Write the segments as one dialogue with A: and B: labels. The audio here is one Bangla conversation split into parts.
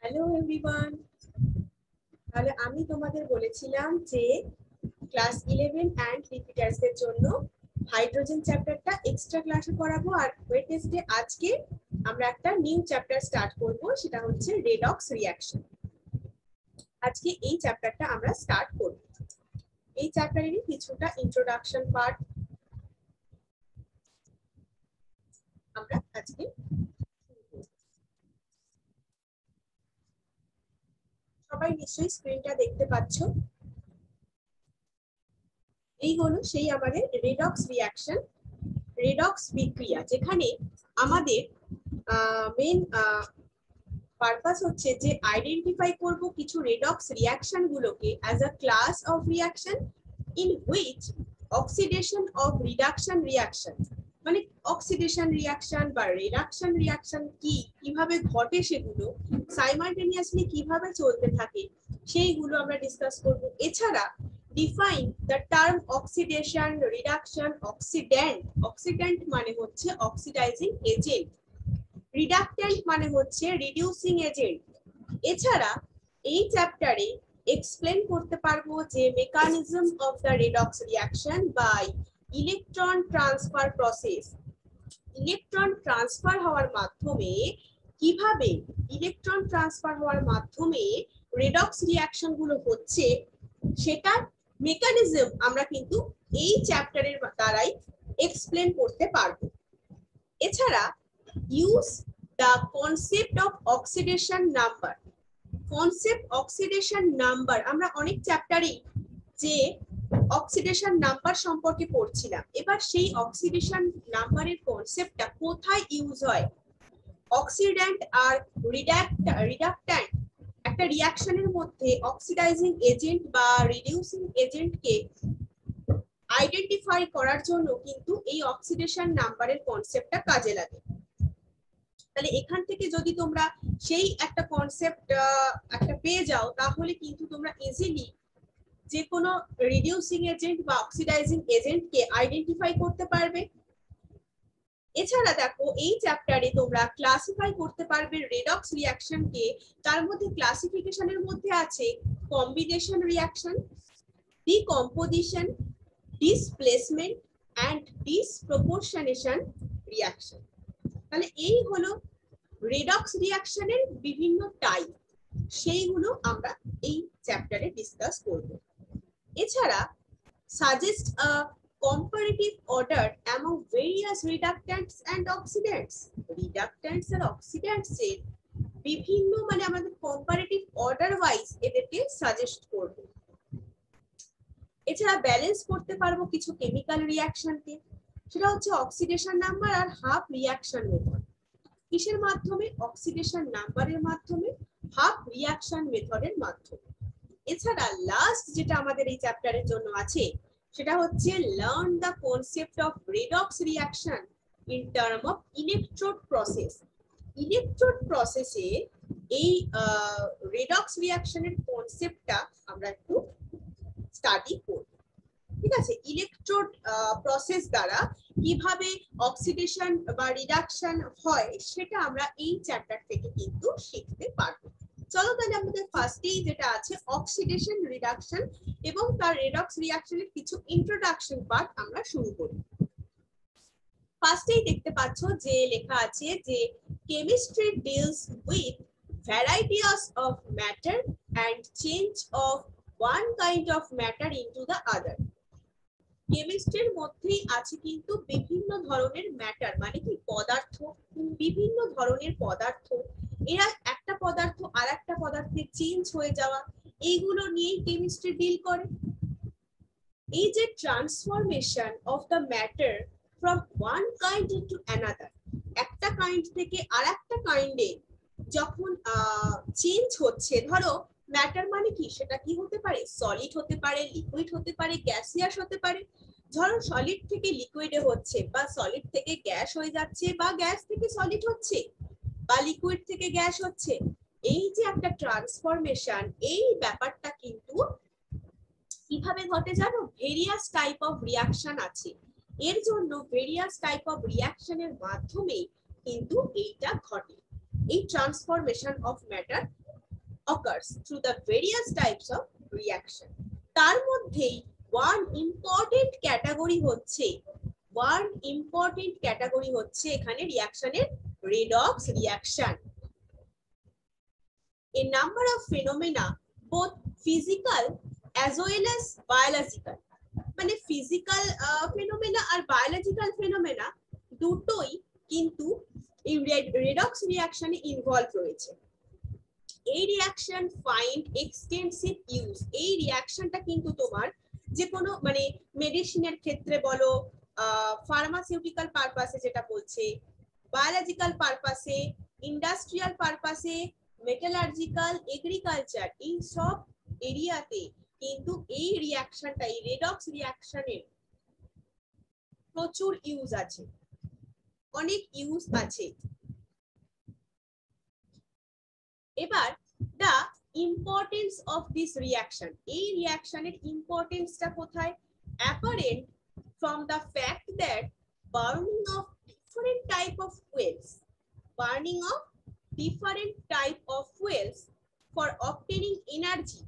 A: Hello everyone. তাহলে আমি তোমাদের বলেছিলাম যে ক্লাস 11 এন্ড রিপিটার্স এর জন্য হাইড্রোজেন চ্যাপ্টারটা এক্সট্রা ক্লাসে পড়াবো, আর ওয়েটনেসডে আজকে আমরা একটা নিউ চ্যাপ্টার স্টার্ট করব, সেটা হচ্ছে রেডক্স রিঅ্যাকশন। আজকে এই চ্যাপ্টারটা আমরা স্টার্ট করব। এই চ্যাপ্টারেরই কিছুটা ইন্ট্রোডাকশন পার্ট আমরা আজকে সবাই নিশ্চয়ই স্ক্রিনটা দেখতে পাচ্ছ। এই হলো সেই আমাদের রেডক্স রিঅ্যাকশন, রেডক্স বিক্রিয়া, যেখানে আমাদের মেন পারপাস হচ্ছে যে আইডেন্টিফাই করব কিছু রেডক্স রিঅ্যাকশন গুলোকে as a class of reaction in which oxidation of reduction reaction, মানে অক্সিডেশন রিঅ্যাকশন বা রিডাকশন রিঅ্যাকশন কি, কিভাবে ঘটে, সেগুলো সাইমালটেনিয়াসলি কিভাবে চলতে থাকে, সেইগুলো আমরা ডিসকাস করব। এছাড়া define the term oxidation, reduction, oxidant, oxidant মানে হচ্ছে অক্সিডাইজিং এজেন্ট, রিডাক্ট্যান্ট মানে হচ্ছে রিডিউসিং এজেন্ট। এছাড়া এই চ্যাপ্টারে এক্সপ্লেন করতে পারবো যে mechanism of the redox reaction by electron transfer process. Electron transfer হওয়ার মাধ্যমে কিভাবে ইলেকট্রন ট্রান্সফার হওয়ার মাধ্যমে রেডক্স রিঅ্যাকশন গুলো হচ্ছে, সেটার মেকানিজম আমরা কিন্তু এই চ্যাপ্টারের দ্বারাই এক্সপ্লেন করতে পারবো। এছাড়া use the concept of oxidation number, concept oxidation number আমরা অনেক চ্যাপ্টারেই যে অক্সিডেশন নাম্বার সম্পর্কে পড়ছিলাম। এবার সেই অক্সিডেশন নাম্বারের কনসেপ্টটা কোথায় ইউজ হয়, অক্সিডেন্ট আর রিডাক্ট্যান্ট একটা রিঅ্যাকশনের মধ্যে অক্সিডাইজিং এজেন্ট বা রিডিউসিং এজেন্টকে আইডেন্টিফাই করার জন্য কিন্তু এই অক্সিডেশন নাম্বারের কনসেপ্টটা কাজে লাগে। তাহলে এখান থেকে যদি তোমরা সেই একটা কনসেপ্ট একটা পেয়ে যাও, তাহলে কিন্তু তোমরা ইজিলি যে কোনো রিডিউসিং এজেন্ট বা অক্সিডাইজিং এজেন্টকে আইডেন্টিফাই করতে পারবে। এছাড়া দেখো এই চ্যাপ্টারে তোমরা ক্লাসিফাই করতে পারবে রেডক্স রিঅ্যাকশনকে। তার মধ্যে ক্লাসিফিকেশনের মধ্যে আছে combination reaction, decomposition, displacement and disproportionation reaction. তাহলে এই হলো রেডক্স রিঅ্যাকশনের বিভিন্ন টাইপ, সেইগুলো আমরা এই চ্যাপ্টারে ডিসকাস করব। এছাড়া suggest a comparative order among various reductants and oxidants. Reductants আর অক্সিডেন্টস এর বিভিন্ন মানে আমাদের কম্পারেটিভ অর্ডার ওয়াইজ এদেরকে সাজেস্ট করব। এছাড়া ব্যালেন্স করতে পারবো কিছু কেমিক্যাল রিঅ্যাকশনকে, সেটা হচ্ছে অক্সিডেশন নাম্বার আর হাফ রিঅ্যাকশন মেথড। কিসের মাধ্যমে? অক্সিডেশন নাম্বারের মাধ্যমে, হাফ রিঅ্যাকশন মেথডের মাধ্যমে। এছাড়া লাস্ট যেটা আমাদের এই চ্যাপ্টারের জন্য আছে, সেটা হচ্ছে learn the concept of redox reaction in term of electrode process. Electrode প্রসেসে এই রেডক্স রিঅ্যাকশনের কনসেপ্টটা আমরা একটু স্টাডি করব। ঠিক আছে, ইলেকট্রোড প্রসেস দ্বারা কিভাবে অক্সিডেশন বা রিডাকশন হয়, সেটা আমরা এই চ্যাপ্টার থেকে কিন্তু শিখতে পারবো। চলো তাহলে আমাদের ফার্স্টেই যেটা আছে অক্সিডেশন রিডাকশন এবং তার রেডক্স রিঅ্যাকশনের কিছু ইন্ট্রোডাকশন পার্ট আমরা শুরু করি। ফার্স্টেই দেখতে পাচ্ছ যে লেখা আছে যে chemistry deals with varieties of matter and change of one kind of matter into the other. কেমিস্ট্রির মধ্যেই আছে কিন্তু বিভিন্ন ধরনের ম্যাটার, মানে কি পদার্থ, বিভিন্ন ধরনের পদার্থ, এরা একটা পদার্থ আর একটা পদার্থে চেঞ্জ হয়ে যাওয়া, এইগুলো নিয়েই কেমিস্ট্রি ডিল করে। এই যে transformation of the matter from one kind into another, একটা কাইন্ড থেকে আর একটা কাইন্ডে যখন চেঞ্জ হচ্ছে, ধরো ম্যাটার মানে কি, সেটা কি হতে পারে, সলিড হতে পারে, লিকুইড হতে পারে, গ্যাসিয়াস হতে পারে। ধরো সলিড থেকে লিকুইডে হচ্ছে, বা সলিড থেকে গ্যাস হয়ে যাচ্ছে, বা গ্যাস থেকে সলিড হচ্ছে, বা লিকুইড থেকে গ্যাস হচ্ছে। এই যে একটা ট্রান্সফরমেশন, এই ব্যাপারটা কিন্তু কিভাবে ঘটে জানো, ভেরিয়াস টাইপ অফ রিঅ্যাকশন আছে, এর জন্য ভেরিয়াস টাইপ অফ রিঅ্যাকশনের মাধ্যমে কিন্তু এইটা ঘটে, এই transformation of matter occurs through the various types of reaction. তার মধ্যেই one important category হচ্ছে এখানে রিঅ্যাকশনের redox reaction. A number of phenomena, both physical as well as biological, মানে physical phenomena আর biological phenomena দুটোই কিন্তু এই redox reaction এ ইনভলভ রয়েছে। এই রিঅ্যাকশন ফাইন্ড এক্সটেন্সিভ ইউজ, এই রিঅ্যাকশনটা কিন্তু তোমার যে কোনো মানে মেডিসিনের ক্ষেত্রে বলো, ফার্মাসিউটিক্যাল পারপাসে যেটা বলছে, বায়োলজিক্যাল পারপাসে, ইন্ডাস্ট্রিয়াল পারপাসে, মেটালার্জিক্যাল, এগ্রিকালচার, এই সব এরিয়াতে কিন্তু এই রিঅ্যাকশনটা, এই রেডক্স রিঅ্যাকশনের প্রচুর ইউজ আছে, অনেক ইউজ আছে। এবার the importance of this reaction, এই রিঅ্যাকশনের ইম্পর্টেন্সটা কোথায়? apparent from the fact that burning of different type of fuels for obtaining energy,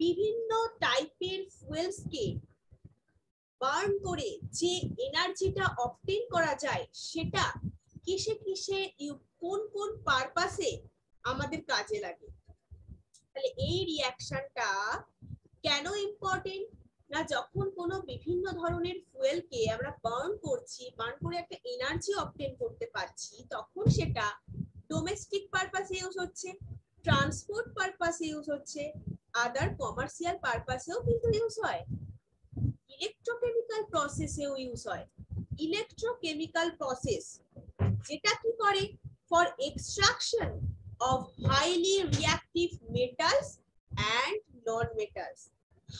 A: বিভিন্ন টাইপের ফুয়েলস কে বার্ন করে যে এনার্জিটা অবটেইন করা যায় সেটা কিসে কিসে কোন কোন পারপাসে আমাদের কাজে লাগে। তাহলে এই রিঅ্যাকশনটা কেন ইম্পর্টেন্ট না, যখন কোনো বিভিন্ন ধরনের ফুয়েলকে আমরা বার্ন করছি, বার্ন করে একটা এনার্জি অবটেইন করতে পারছি, তখন সেটা ডোমেস্টিক পারপাসে ইউজ হচ্ছে, ট্রান্সপোর্ট পারপাসে ইউজ হচ্ছে, আদার কমার্শিয়াল পারপাসেও কিন্তু ইউজ হয়, ইলেকট্রোকেমিক্যাল প্রসেসেও ইউজ হয়। ইলেকট্রোকেমিক্যাল প্রসেস যেটা কি করে, for extraction of highly reactive metals and non-metals,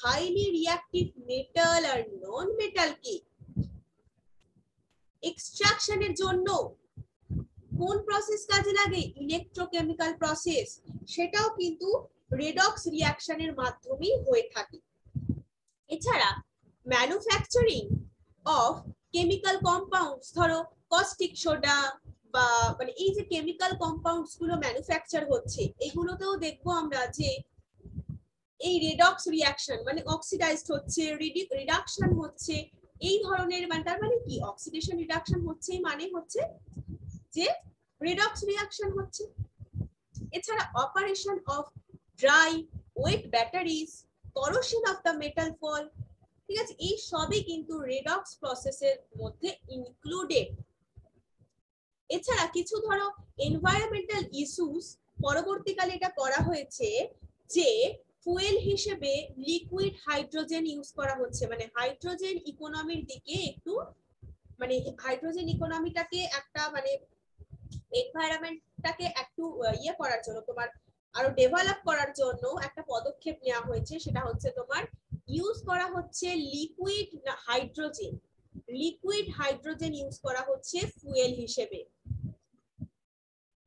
A: highly reactive metal আর non-metal কে এক্সট্রাকশনের জন্য কোন প্রসেস কাজে লাগে? ইলেকট্রোকেমিক্যাল প্রসেস, সেটাও কিন্তু রেডক্স রিঅ্যাকশনের মাধ্যমেই হয়ে থাকে। এছাড়া ম্যানুফ্যাকচারিং অফ কেমিক্যাল কম্পাউন্ডস, ধরো কস্টিক সোডা বা মানে এই যে কেমিক্যাল কম্পাউন্ডস গুলো ম্যানুফ্যাকচার হচ্ছে, এগুলোতেও দেখবো আমরা যে এই রেডক্স রিঅ্যাকশন মানে অক্সিডাইজড হচ্ছে, রিডাকশন হচ্ছে, এই ধরনের, মানে তার মানে কি অক্সিডেশন রিডাকশন হচ্ছে, মানে হচ্ছে যে রেডক্স রিঅ্যাকশন হচ্ছে। এছাড়া operation of dry wet batteries, corrosion of the metal fall, ঠিক আছে, এই সবই কিন্তু রেডক্স প্রসেসের মধ্যে ইনক্লুডেড। এছাড়া কিছু ধরো এনভায়রনমেন্টাল ইস্যুস পরবর্তীকালে এটা করা হয়েছে যে ফুয়েল হিসেবে লিকুইড হাইড্রোজেন ইউজ করা হচ্ছে, মানে হাইড্রোজেন ইকোনমির দিকে একটু, মানে হাইড্রোজেন ইকোনমিটাকে একটা মানে এনভায়রনমেন্টটাকে একটু ইয়ে করার জন্য, তোমার আরো ডেভেলপ করার জন্য একটা পদক্ষেপ নেওয়া হয়েছে, সেটা হচ্ছে তোমার ইউজ করা হচ্ছে লিকুইড হাইড্রোজেন ইউজ করা হচ্ছে ফুয়েল হিসেবে।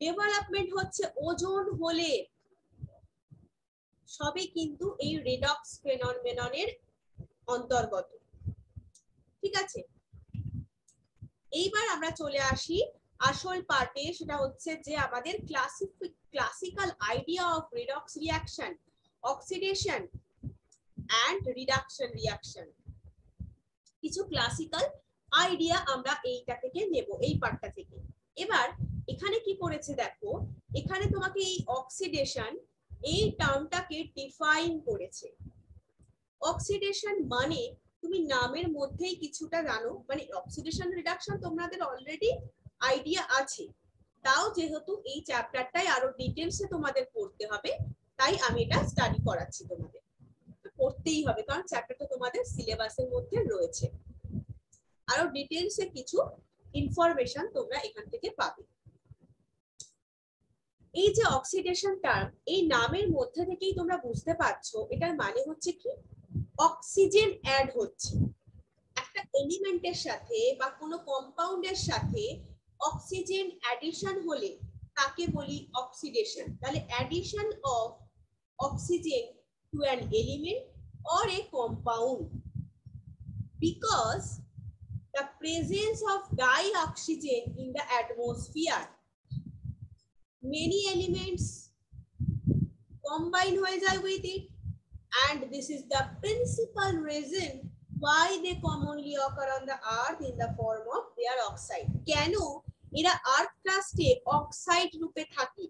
A: ডেভেলপমেন্ট হচ্ছে ওজোন হলে, সবই কিন্তু এই রেডক্স ফেনোমেননের অন্তর্গত। ঠিক আছে, এইবার আমরা চলে আসি আসল পার্টে, সেটা হচ্ছে যে আমাদের classical idea of redox reaction, oxidation and reduction reaction. কিছু ক্লাসিক্যাল আইডিয়া আমরা এইটা থেকে নেব, এই পার্টটা থেকে। এবার এখানে কি করেছে দেখো, এখানে তোমাকে এই অক্সিডেশন এই টার্মটাকে ডিফাইন করেছে। অক্সিডেশন মানে তুমি নামের মধ্যেই কিছুটা জানো, মানে অক্সিডেশন রিডাকশন তোমাদের অলরেডি আইডিয়া আছে, তাও যেহেতু এই চ্যাপ্টারটাই আরো ডিটেইলসে তোমাদের পড়তে হবে, তাই আমি এটা স্টাডি করাচ্ছি, তোমাদের পড়তেই হবে, কারণ চ্যাপ্টারটা তোমাদের সিলেবাসের মধ্যে রয়েছে, আরো ডিটেইলসে কিছু ইনফরমেশন তোমরা এখান থেকে পাবে। এই যে অক্সিডেশন টার্ম, এই নামের মধ্যে থেকেই তোমরা বুঝতে পারছো এটার মানে হচ্ছে কি, অক্সিজেন অ্যাড হচ্ছে একটা এলিমেন্টের সাথে বা কোনো কম্পাউন্ডের সাথে, অক্সিজেন অ্যাডিশন হলে তাকে বলি অক্সিডেশন। তাহলে addition of oxygen to an element or a compound, because the presence of dioxygen in the atmosphere, many elements combine হয়ে যায় with it, and this is the principal reason why they commonly occur on the earth in the form of their oxide. কেন এরা আর্থ ক্রাস্টে অক্সাইড রূপে থাকে,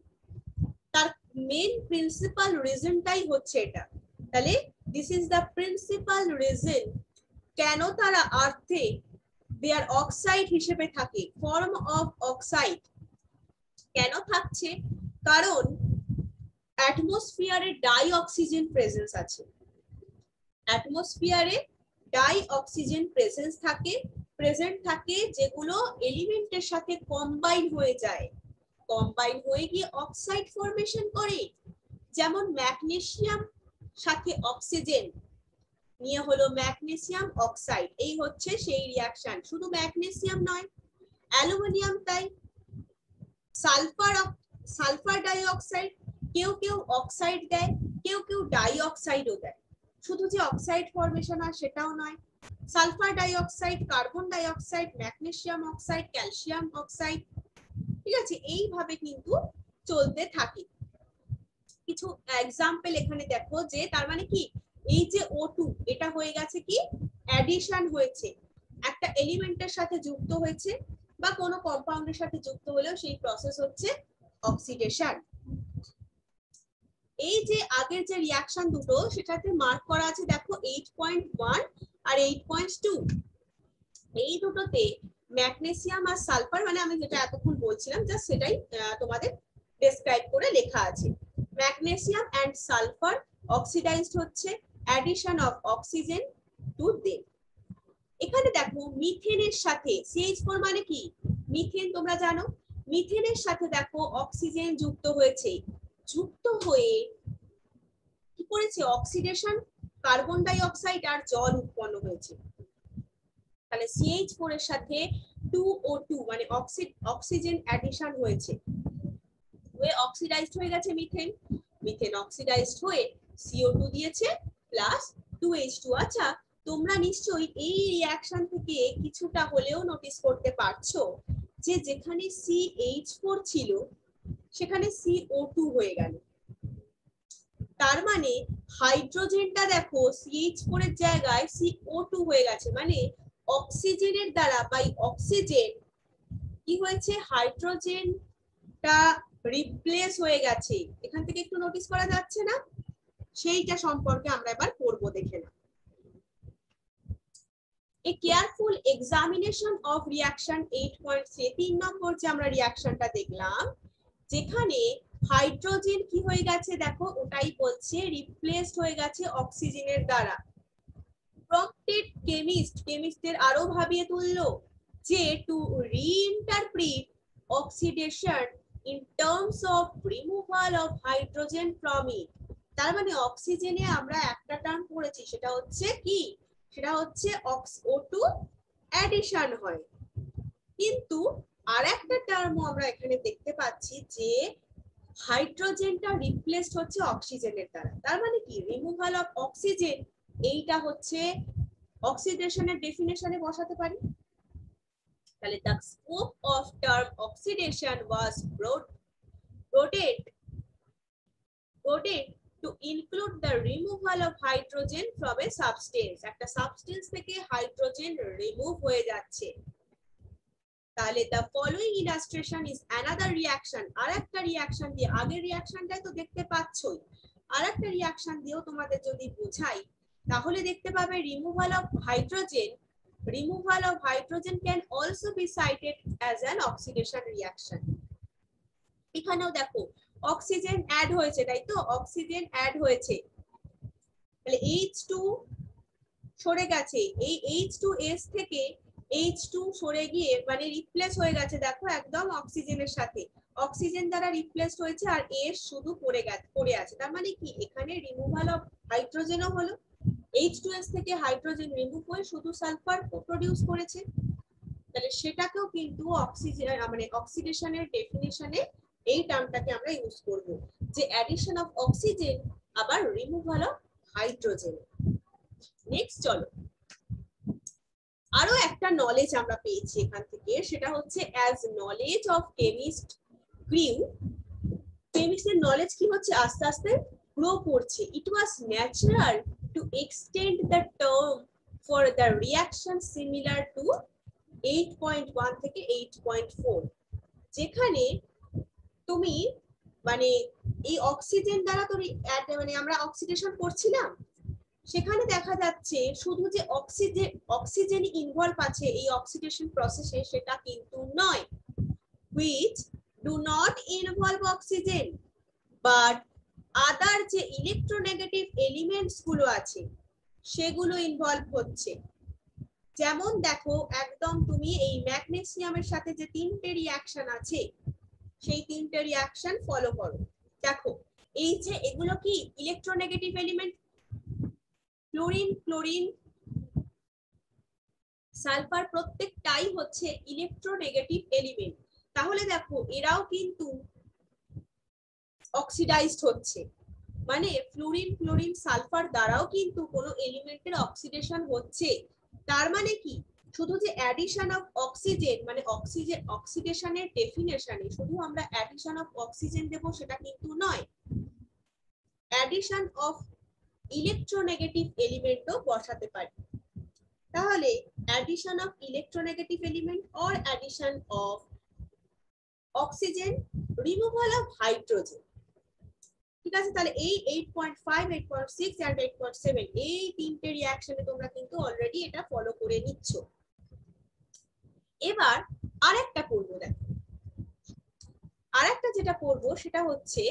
A: তার মেন প্রিন্সিপাল রিজনটাই হচ্ছে এটা। তাহলে this is the principal reason কেন তারা আর্থে দেয়ার অক্সাইড হিসেবে থাকে, ফর্ম অফ অক্সাইড কেন থাকছে, কারণ অ্যাটমসফিয়ারে ডাই অক্সিজেন প্রেজেন্স আছে। অ্যাটমসফিয়ারে ডাই অক্সিজেন প্রেজেন্ট থাকে যেগুলো এলিমেন্টের সাথে কম্বাইন হয়ে যায়, কম্বাইন হয়ে গিয়ে অক্সাইড ফর্মেশন করে। যেমন ম্যাগনেসিয়াম সাথে অক্সিজেন নিয়ে হলো ম্যাগনেসিয়াম অক্সাইড, এই হচ্ছে সেই রিয়াকশন। শুধু ম্যাগনেসিয়াম নয়, অ্যালুমিনিয়াম তাই, সালফার ডাই অক্সাইড, কেউ কেউ অক্সাইড দেয়, কেউ কেউ ডাই অক্সাইডও দেয়। শুধু যে অক্সাইড ফর্মেশন হয় সেটাও নয়, sulphur dioxide, carbon dioxide, magnesium oxide, calcium oxide, ঠিক আছে, এইভাবে কিন্তু চলতে থাকে। কিছু এক্সাম্পল এখানে দেখো, যে তার মানে কি, এই যে O2 এটা হয়ে গেছে কি অ্যাডিশন হয়েছে, একটা এলিমেন্টের সাথে যুক্ত হয়েছে বা কোনো কম্পাউন্ডের সাথে যুক্ত হলেও সেই প্রসেস হচ্ছে অক্সিডেশন। এই যে আগের যে রিঅ্যাকশন দুটো সেটাতে মার্ক করা আছে দেখো 8.1 আর 8.2, এই দুটোতে ম্যাগনেসিয়াম আর সালফার, মানে আমি যেটা এতক্ষণ বলছিলাম জাস্ট সেটাই তোমাদের ডেসক্রাইব করে লেখা আছে। ম্যাগনেসিয়াম এন্ড সালফার অক্সিডাইজড হচ্ছে, addition of oxygen to them. এখানে দেখো মিথেনের সাথে CH4 মানে কি মিথেন, তোমরা জানো মিথেনের সাথে দেখো অক্সিজেন যুক্ত হয়েছে, যুক্ত হয়ে কি করেছে অক্সিডেশন, কার্বন ডাই অক্সাইড আর জল উৎপন্ন হয়েছে। তাহলে CH4 এর সাথে 2O2 মানে অক্সিজেন অ্যাডিশন হয়েছে, হয়ে অক্সিডাইজড হয়ে গেছে মিথেন, মিথেন অক্সিডাইজড হয়ে CO2 দিয়েছে প্লাস 2H2। আচ্ছা, তোমরা নিশ্চয়ই এই রিঅ্যাকশন থেকে কিছুটা হলেও নোটিস করতে পারছো যে যেখানে CH4 ছিল সেখানে CO2 হয়ে গেল। তার মানে হাইড্রোজেনটা দেখো CH4 এর জায়গায় CO2 হয়ে গেছে, মানে অক্সিজেনের দ্বারা বাই অক্সিজেন কি হয়েছে, হাইড্রোজেনটা রিপ্লেস হয়ে গেছে। এখান থেকে একটু নোটিস করা যাচ্ছে না, সেইটা সম্পর্কে আমরা এবার পড়বো, দেখে না। A careful examination of reaction 8.3, 3 নম্বর যে আমরা রিঅ্যাকশনটা দেখলাম যেখানে হাইড্রোজেন কি হয়ে গেছে দেখো, ওটাই বলছে রিপ্লেসড হয়ে গেছে অক্সিজেনের দ্বারা। প্রম্পটেড কেমিস্টদের আরো ভাবিয়ে তুললো যে to reinterpret oxidation in terms of removal of hydrogen from it. তার মানে অক্সিজেনে আমরা একটা টার্ম পড়েছি, সেটা হচ্ছে কি, সেটা হচ্ছে O2 অ্যাডিশন হয়, কিন্তু আর একটা টার্মও আমরা এখানে দেখতে পাচ্ছি যে হাইড্রোজেনটা রিপ্লেসড হচ্ছে অক্সিজেনের দ্বারা। তার মানে কি, রিমুভাল অফ অক্সিজেন, এইটা হচ্ছে অক্সিডেশনের ডেফিনেশনে বসাতে পারি। তাহলে the scope of term oxidation was broadened to include the removal of hydrogen from a substance. একটা সাবস্টেন্স থেকে হাইড্রোজেন রিমুভ হয়ে যাচ্ছে। তাহলে the following illustration is another reaction, আরেকটা রিঅ্যাকশন দিয়ে, আগের রিঅ্যাকশনটাই তো দেখতে পাচ্ছই, আরেকটা রিঅ্যাকশন দিয়েও তোমাদের যদি বোঝাই তাহলে দেখতে পাবে removal of hydrogen can also be cited as an oxidation reaction. এখানেও দেখো অক্সিজেন অ্যাড হয়েছে, তাই তো, অক্সিজেন অ্যাড হয়েছে, তাহলে H2 সরে গেছে, এই H2S থেকে H2 সরে গিয়ে মানে রিপ্লেস হয়ে গেছে দেখো একদম অক্সিজেনের সাথে, অক্সিজেন দ্বারা রিপ্লেসড হয়েছে আর S শুধু পড়ে আছে। তার মানে কি, এখানে রিমুভাল অফ হাইড্রোজেনও হলো, H2S থেকে হাইড্রোজেন রিমুভ হয়ে শুধু সালফার প্রোডিউস করেছে। তাহলে সেটাকেও কিন্তু অক্সিজেন মানে অক্সিডেশনের ডেফিনিশনে এই টার্মটাকে আমরা ইউজ করব, যে অ্যাডিশন অফ অক্সিজেন আবার রিমুভাল অফ হাইড্রোজেন। নেক্সট চলো, আরো একটা নলেজ আমরা পেয়েছি এখান থেকে, সেটা হচ্ছে as knowledge of chemist grew, কেমিস্টের নলেজ কি হচ্ছে আস্তে আস্তে গ্রো করছে, it was natural to extend the term for the reaction similar to 8.1 থেকে 8.4, যেখানে তুমি মানে এই অক্সিজেন দ্বারা তুমি মানে আমরা অক্সিডেশন করছিলাম, সেখানে দেখা যাচ্ছে শুধু যে অক্সিজেন ইনভলভ আছে এই অক্সিডেশন প্রসেসে সেটা কিন্তু নয়, which do not involve oxygen but আদার যে ইলেকট্রোনেগেটিভ এলিমেন্টস গুলো আছে সেগুলো ইনভলভ হচ্ছে। যেমন দেখো একদম তুমি এই ম্যাগনেসিয়ামের সাথে যে তিনটে রিঅ্যাকশন আছে সেই তিনটে রিঅ্যাকশন ফলো করো। দেখো এই যে এগুলো কি electronegative element, chlorine chlorine sulphur প্রত্যেকটাই হচ্ছে ইলেকট্রোনেগেটিভ এলিমেন্ট। তাহলে দেখো এরাও কিন্তু অক্সিডাইজড হচ্ছে, মানে ফ্লুরিন ক্লোরিন সালফার দ্বারাও কিন্তু কোনো এলিমেন্টের অক্সিডেশন হচ্ছে। তার মানে কি শুধু যে অ্যাডিশন অফ অক্সিজেন, মানে অক্সিডেশনের ডেফিনেশনে শুধু আমরা অ্যাডিশন অফ অক্সিজেন দেব সেটা কিন্তু নয়, অ্যাডিশন অফ ইলেকট্রোনেগেটিভ এলিমেন্টও বসাতে পারি। তাহলে addition of electronegative element or addition of oxygen, removal of hydrogen. ঠিক আছে, তাহলে এই 8.5 8.6 এন্ড 8.7 এই তিনটে রিঅ্যাকশনে তোমরা কিন্তু অলরেডি এটা ফলো করে নিচ্ছ। এবার আরেকটা করব, দেখো আরেকটা যেটা করব সেটা হচ্ছে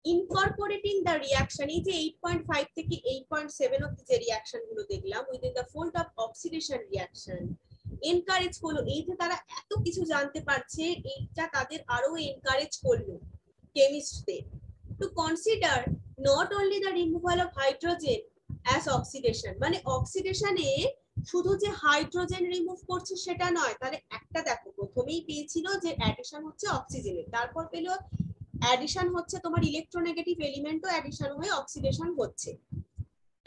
A: ইনকর্পোরেটিং দ্য রিঅ্যাকশন। এই যে 8.5 থেকে 8.7 অবধি যে রিঅ্যাকশন গুলো দেখলাম within the fold of oxidation reaction, encourage করলো। এই যে তারা এত কিছু জানতে পারছে, এইটা তাদের আরো এনকারেজ করলো কেমিস্টদের to consider not only the removal of hydrogen as oxidation, মানে অক্সিডেশনে শুধু যে হাইড্রোজেন রিমুভ করছে সেটা নয়। তাহলে একটা দেখো প্রথমেই পেয়েছিল যে অ্যাডিশন হচ্ছে অক্সিজেনের, তারপর পেলো অ্যাডিশন হচ্ছে তোমার ইলেকট্রোনেগেটিভ এলিমেন্টও অ্যাডিশন হয়ে অক্সিডেশন হচ্ছে।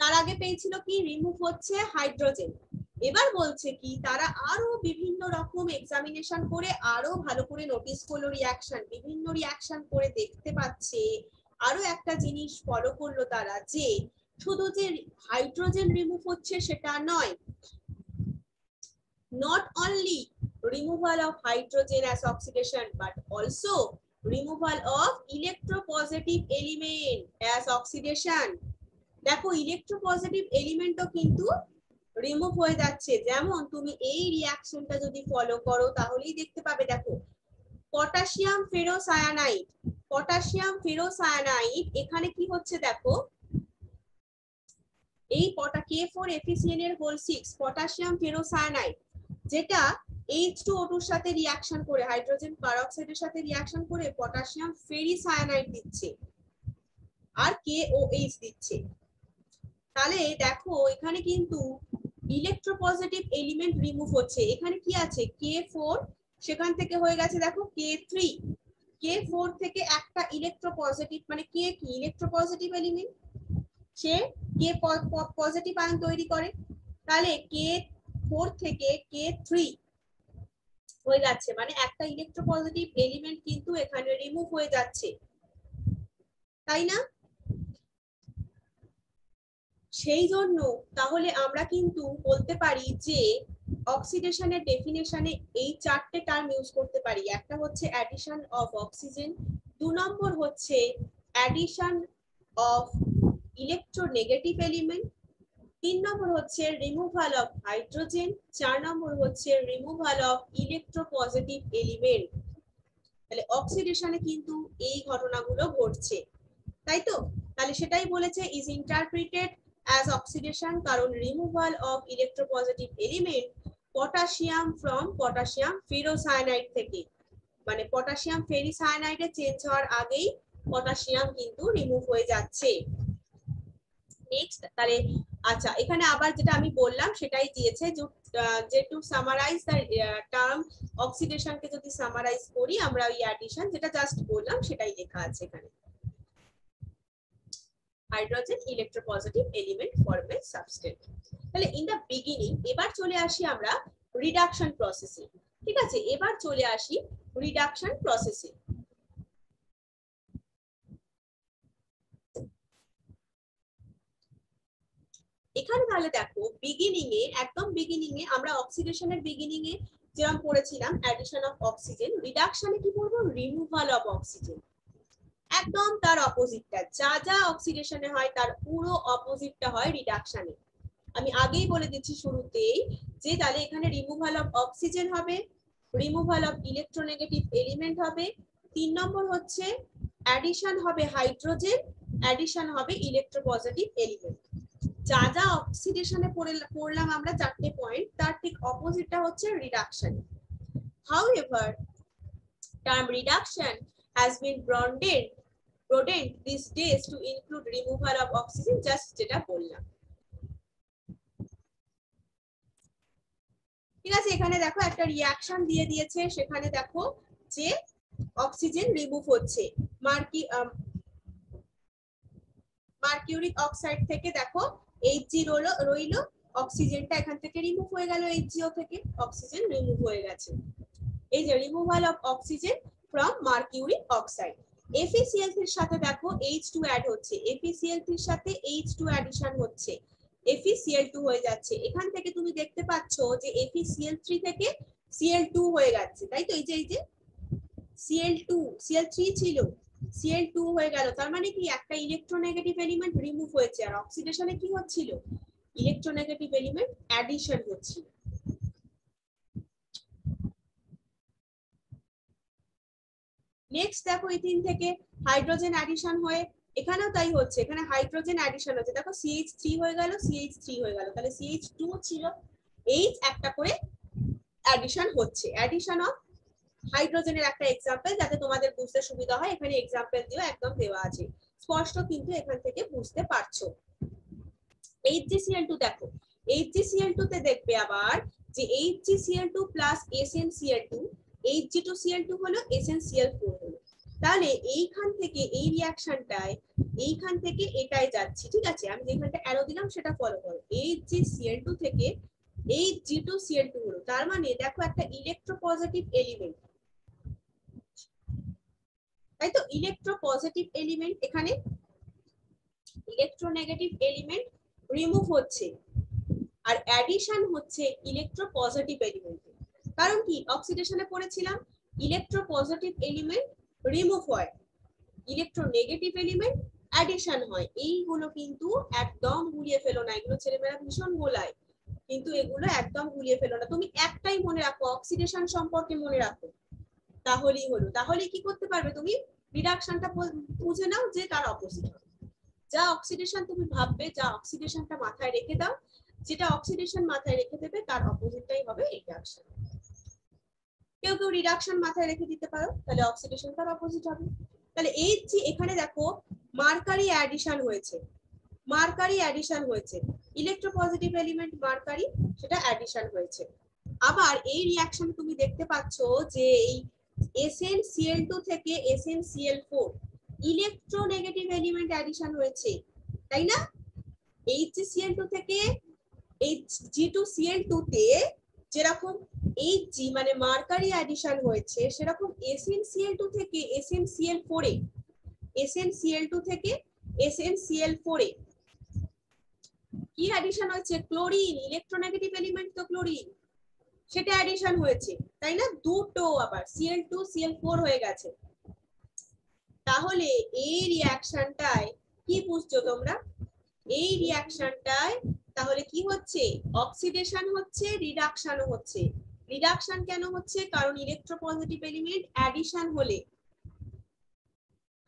A: তার আগে পেয়েছিল কি রিমুভ হচ্ছে হাইড্রোজেন। এবার বলছে কি তারা আরো বিভিন্ন রকম এক্সামিনেশন করে আরো ভালো করে নোটিস করলো রিঅ্যাকশন, বিভিন্ন রিঅ্যাকশন করে দেখতে পাচ্ছে আরো একটা জিনিস ফলো করলো তারা, যে শুধু যে হাইড্রোজেন রিমুভ হচ্ছে সেটা নয়, not only removal of hydrogen as oxidation but also removal of electropositive element as oxidation। দেখো ইলেকট্রোপজিটিভ এলিমেন্টও কিন্তু রিমুভ হয়ে যাচ্ছে। যেমন তুমি এই রিঅ্যাকশনটা যদি ফলো করো তাহলেই দেখতে পাবে, দেখো পটাশিয়াম ফেরোসায়ানাইড, পটাশিয়াম ফেরোসায়ানাইড এখানে কি হচ্ছে দেখো, এই K4FeCN এর হোল 6 পটাশিয়াম ফেরোসায়ানাইড যেটা H2O2 এর সাথে রিঅ্যাকশন করে হাইড্রোজেন পারঅক্সাইডের সাথে রিঅ্যাকশন করে পটাশিয়াম ফেরিসায়ানাইড দিচ্ছে আর KOH দিচ্ছে। তাহলে দেখো এখানে কিন্তু ইলেকট্রোপজিটিভ এলিমেন্ট রিমুভ হচ্ছে। এখানে কি আছে K4, সেখান থেকে হয়ে গেছে দেখো K3, K4 থেকে একটা ইলেকট্রোপজিটিভ, মানে K কি ইলেকট্রোপজিটিভ এলিমেন্ট, সে K পজিটিভ আয়ন তৈরি করে। তাহলে K4 থেকে K3 হয়ে যাচ্ছে, মানে একটা ইলেকট্রোপজিটিভ এলিমেন্ট কিন্তু এখানে রিমুভ হয়ে যাচ্ছে, তাই না? সেই জন্য তাহলে আমরা কিন্তু বলতে পারি যে অক্সিডেশনের ডেফিনেশনে এই চারটে টার্ম ইউজ করতে পারি। একটা হচ্ছে অ্যাডিশন অফ অক্সিজেন, 2 নম্বর হচ্ছে অ্যাডিশন অফ ইলেকট্রোনেগেটিভ এলিমেন্ট, 3 নম্বর হচ্ছে রিমুভাল অফ হাইড্রোজেন, 4 নম্বর হচ্ছে রিমুভাল অফ ইলেকট্রোপজিটিভ এলিমেন্ট। তাহলে অক্সিডেশনে কিন্তু এই ঘটনাগুলো ঘটছে, তাই তো? তাহলে সেটাই বলেছে ইজ ইন্টারপ্রিটেড as oxidation, কারণ removal of electropositive element potassium from potassium ferrocyanide থেকে, মানে পটাশিয়াম ফেরিসায়ানাইডে চেঞ্জ হওয়ার আগেই পটাশিয়াম কিন্তু রিমুভ হয়ে যাচ্ছে। নেক্সট তাহলে আচ্ছা এখানে আবার যেটা আমি বললাম সেটাই দিয়েছে যে to summarise the term oxidation কে যদি সামারাইজ করি আমরা ওই অ্যাডিশন যেটা জাস্ট বললাম সেটাই লেখা আছে এখানে, হাইড্রোজেন ইলেকট্রোপজিটিভ এলিমেন্ট ফর্ম এ সাবস্টেন্স। তাহলে ইন দা বিগিনিং এবার চলে আসি আমরা রিডাকশন প্রসেসে। ঠিক আছে, এবার চলে আসি রিডাকশন প্রসেসে। এখানে তাহলে দেখো বিগিনিং এ, একদম বিগিনিং এ আমরা অক্সিডেশনের বিগিনিং এ যেরকম পড়েছিলাম অ্যাডিশন অফ অক্সিজেন, রিডাকশনে কি পড়বো? Removal of oxygen. একদম তার অপোজিটটা, যা যা অক্সিডেশনে হয় তার পুরো অপোজিটটা হয় রিডাকশনে। আমি আগেই বলে দিচ্ছি শুরুতেই যে তাহলে এখানে রিমুভাল অফ অক্সিজেন হবে, রিমুভাল অফ ইলেকট্রোনেগেটিভ এলিমেন্ট হবে, 3 নম্বর হচ্ছে অ্যাডিশন হবে হাইড্রোজেন, অ্যাডিশন হবে ইলেকট্রোপজিটিভ এলিমেন্ট। যা যা অক্সিডেশনে পড়লাম আমরা চারটে পয়েন্ট, তার ঠিক অপোজিটটা হচ্ছে reduction. However, term reduction has been broadened these days to include removal of oxygen, just যেটা বললাম। ঠিক আছে, এখানে দেখো একটা রিঅ্যাকশন দিয়ে দিয়েছে, সেখানে দেখো যে অক্সিজেন রিমুভ হচ্ছে। মার্কিউরিক অক্সাইড থেকে দেখো Hg রইলো, অক্সিজেনটা এখান থেকে রিমুভ হয়ে গেল, HgO থেকে অক্সিজেন রিমুভ হয়ে গেছে। এই যে removal of oxygen from mercuric oxide. FeCl3 এর সাথে দেখো H2 অ্যাড হচ্ছে, FeCl3 এর সাথে H2 অ্যাডিশন হচ্ছে, FeCl2 হয়ে যাচ্ছে। এখান থেকে তুমি দেখতে পাচ্ছ যে FeCl3 থেকে Cl2 হয়ে যাচ্ছে, তাই তো? এই যে Cl2, Cl3 ছিল, Cl2 হয়ে গেল, তার মানে কি একটা ইলেকট্রোনেগেটিভ এলিমেন্ট রিমুভ হয়েছে। আর অক্সিডেশনে কি হচ্ছিল? ইলেকট্রোনেগেটিভ এলিমেন্ট অ্যাডিশন হচ্ছিল। নেক্সট দেখো ইথিন থেকে হাইড্রোজেন অ্যাডিশন হয়ে এখানেও তাই হচ্ছে, এখানে হাইড্রোজেন অ্যাডিশন হচ্ছে, দেখো CH3 হয়ে গেল, CH3 হয়ে গেল, তাহলে CH2 ছিল, H একটা করে অ্যাডিশন হচ্ছে। অ্যাডিশন অফ হাইড্রোজেনের একটা এক্সাম্পল, যাতে তোমাদের বুঝতে সুবিধা হয়, এখানে এক্সাম্পল দিও একদম দেওয়া আছে, স্পষ্ট কিন্তু এখান থেকে বুঝতে পারছো। HgCl2 দেখো, HgCl2 তে দেখবে আবার যে HgCl2 প্লাস SnCl2, Hg2Cl2 হলো, SnCl4 হলো। তাহলে এইখান থেকে এই রিঅ্যাকশনটায় এইখান থেকে এটাই যাচ্ছে, ঠিক আছে? আমি যেখানটা অ্যারো দিলাম সেটা ফলো করো। HgCl2 থেকে Hg2Cl2 হলো, তার মানে দেখো একটা ইলেকট্রোপজিটিভ এলিমেন্ট, তাই তো? ইলেকট্রোপজিটিভ এলিমেন্ট, এখানে ইলেকট্রোনেগেটিভ এলিমেন্ট রিমুভ হচ্ছে আর অ্যাডিশন হচ্ছে ইলেকট্রোপজিটিভ এলিমেন্ট। কারণ কি অক্সিডেশনে পড়েছিলাম ইলেকট্রোপজিটিভ এলিমেন্ট রিমুভ হয়, ইলেকট্রোনেগেটিভ এলিমেন্ট অ্যাডিশন হয়। এইগুলো কিন্তু একদম গুলিয়ে ফেলো না, এগুলো ছেলেমেয়েরা ভীষণ গোলায়, কিন্তু এগুলো একদম গুলিয়ে ফেলো না। তুমি একটাই মনে রাখো, অক্সিডেশন সম্পর্কে মনে রাখো, তাহলেই হলো। তাহলে কি করতে পারবে তুমি? রিডাকশনটা বুঝে নাও যে তার অপোজিট হবে। যা অক্সিডেশন তুমি ভাববে, যা অক্সিডেশনটা মাথায় রেখে দাও, যেটা অক্সিডেশন মাথায় রেখে দেবে তার অপোজিটটাই হবে রিডাকশন। কেউ কেউ রিডাকশন মাথায় রেখে দিতে পারো, তাহলে অক্সিডেশন তার অপোজিট হবে। তাহলে এই যে এখানে দেখো মার্কারি অ্যাডিশন হয়েছে, মার্কারি অ্যাডিশন হয়েছে, ইলেকট্রোপজিটিভ এলিমেন্ট মার্কারি, সেটা অ্যাডিশন হয়েছে। আবার এই রিঅ্যাকশন তুমি দেখতে পাচ্ছ যে এই SnCl2 থেকে SnCl4 ইলেকট্রোনেগেটিভ এলিমেন্ট অ্যাডিশন হয়েছে, তাই না? HgCl2 থেকে Hg2Cl2 তে যেরকম Hg মানে মার্কারি অ্যাডিশন হয়েছে, সেরকম SnCl2 থেকে SnCl4 এ, SnCl2 থেকে SnCl4 এ কি অ্যাডিশন হয়েছে? ক্লোরিন, ইলেকট্রোনেগেটিভ এলিমেন্ট তো ক্লোরিন, সেটা অ্যাডিশন হয়েছে, তাই না? দুটো আবার Cl2 Cl4 হয়ে গেছে। তাহলে এই রিঅ্যাকশনটায় কি বুঝছো তোমরা? এই রিঅ্যাকশনটায় তাহলে কি হচ্ছে? অক্সিডেশন হচ্ছে, রিডাকশনও হচ্ছে। রিডাকশন কেন হচ্ছে? কারণ ইলেকট্রোপজিটিভ এলিমেন্ট অ্যাডিশন হলে,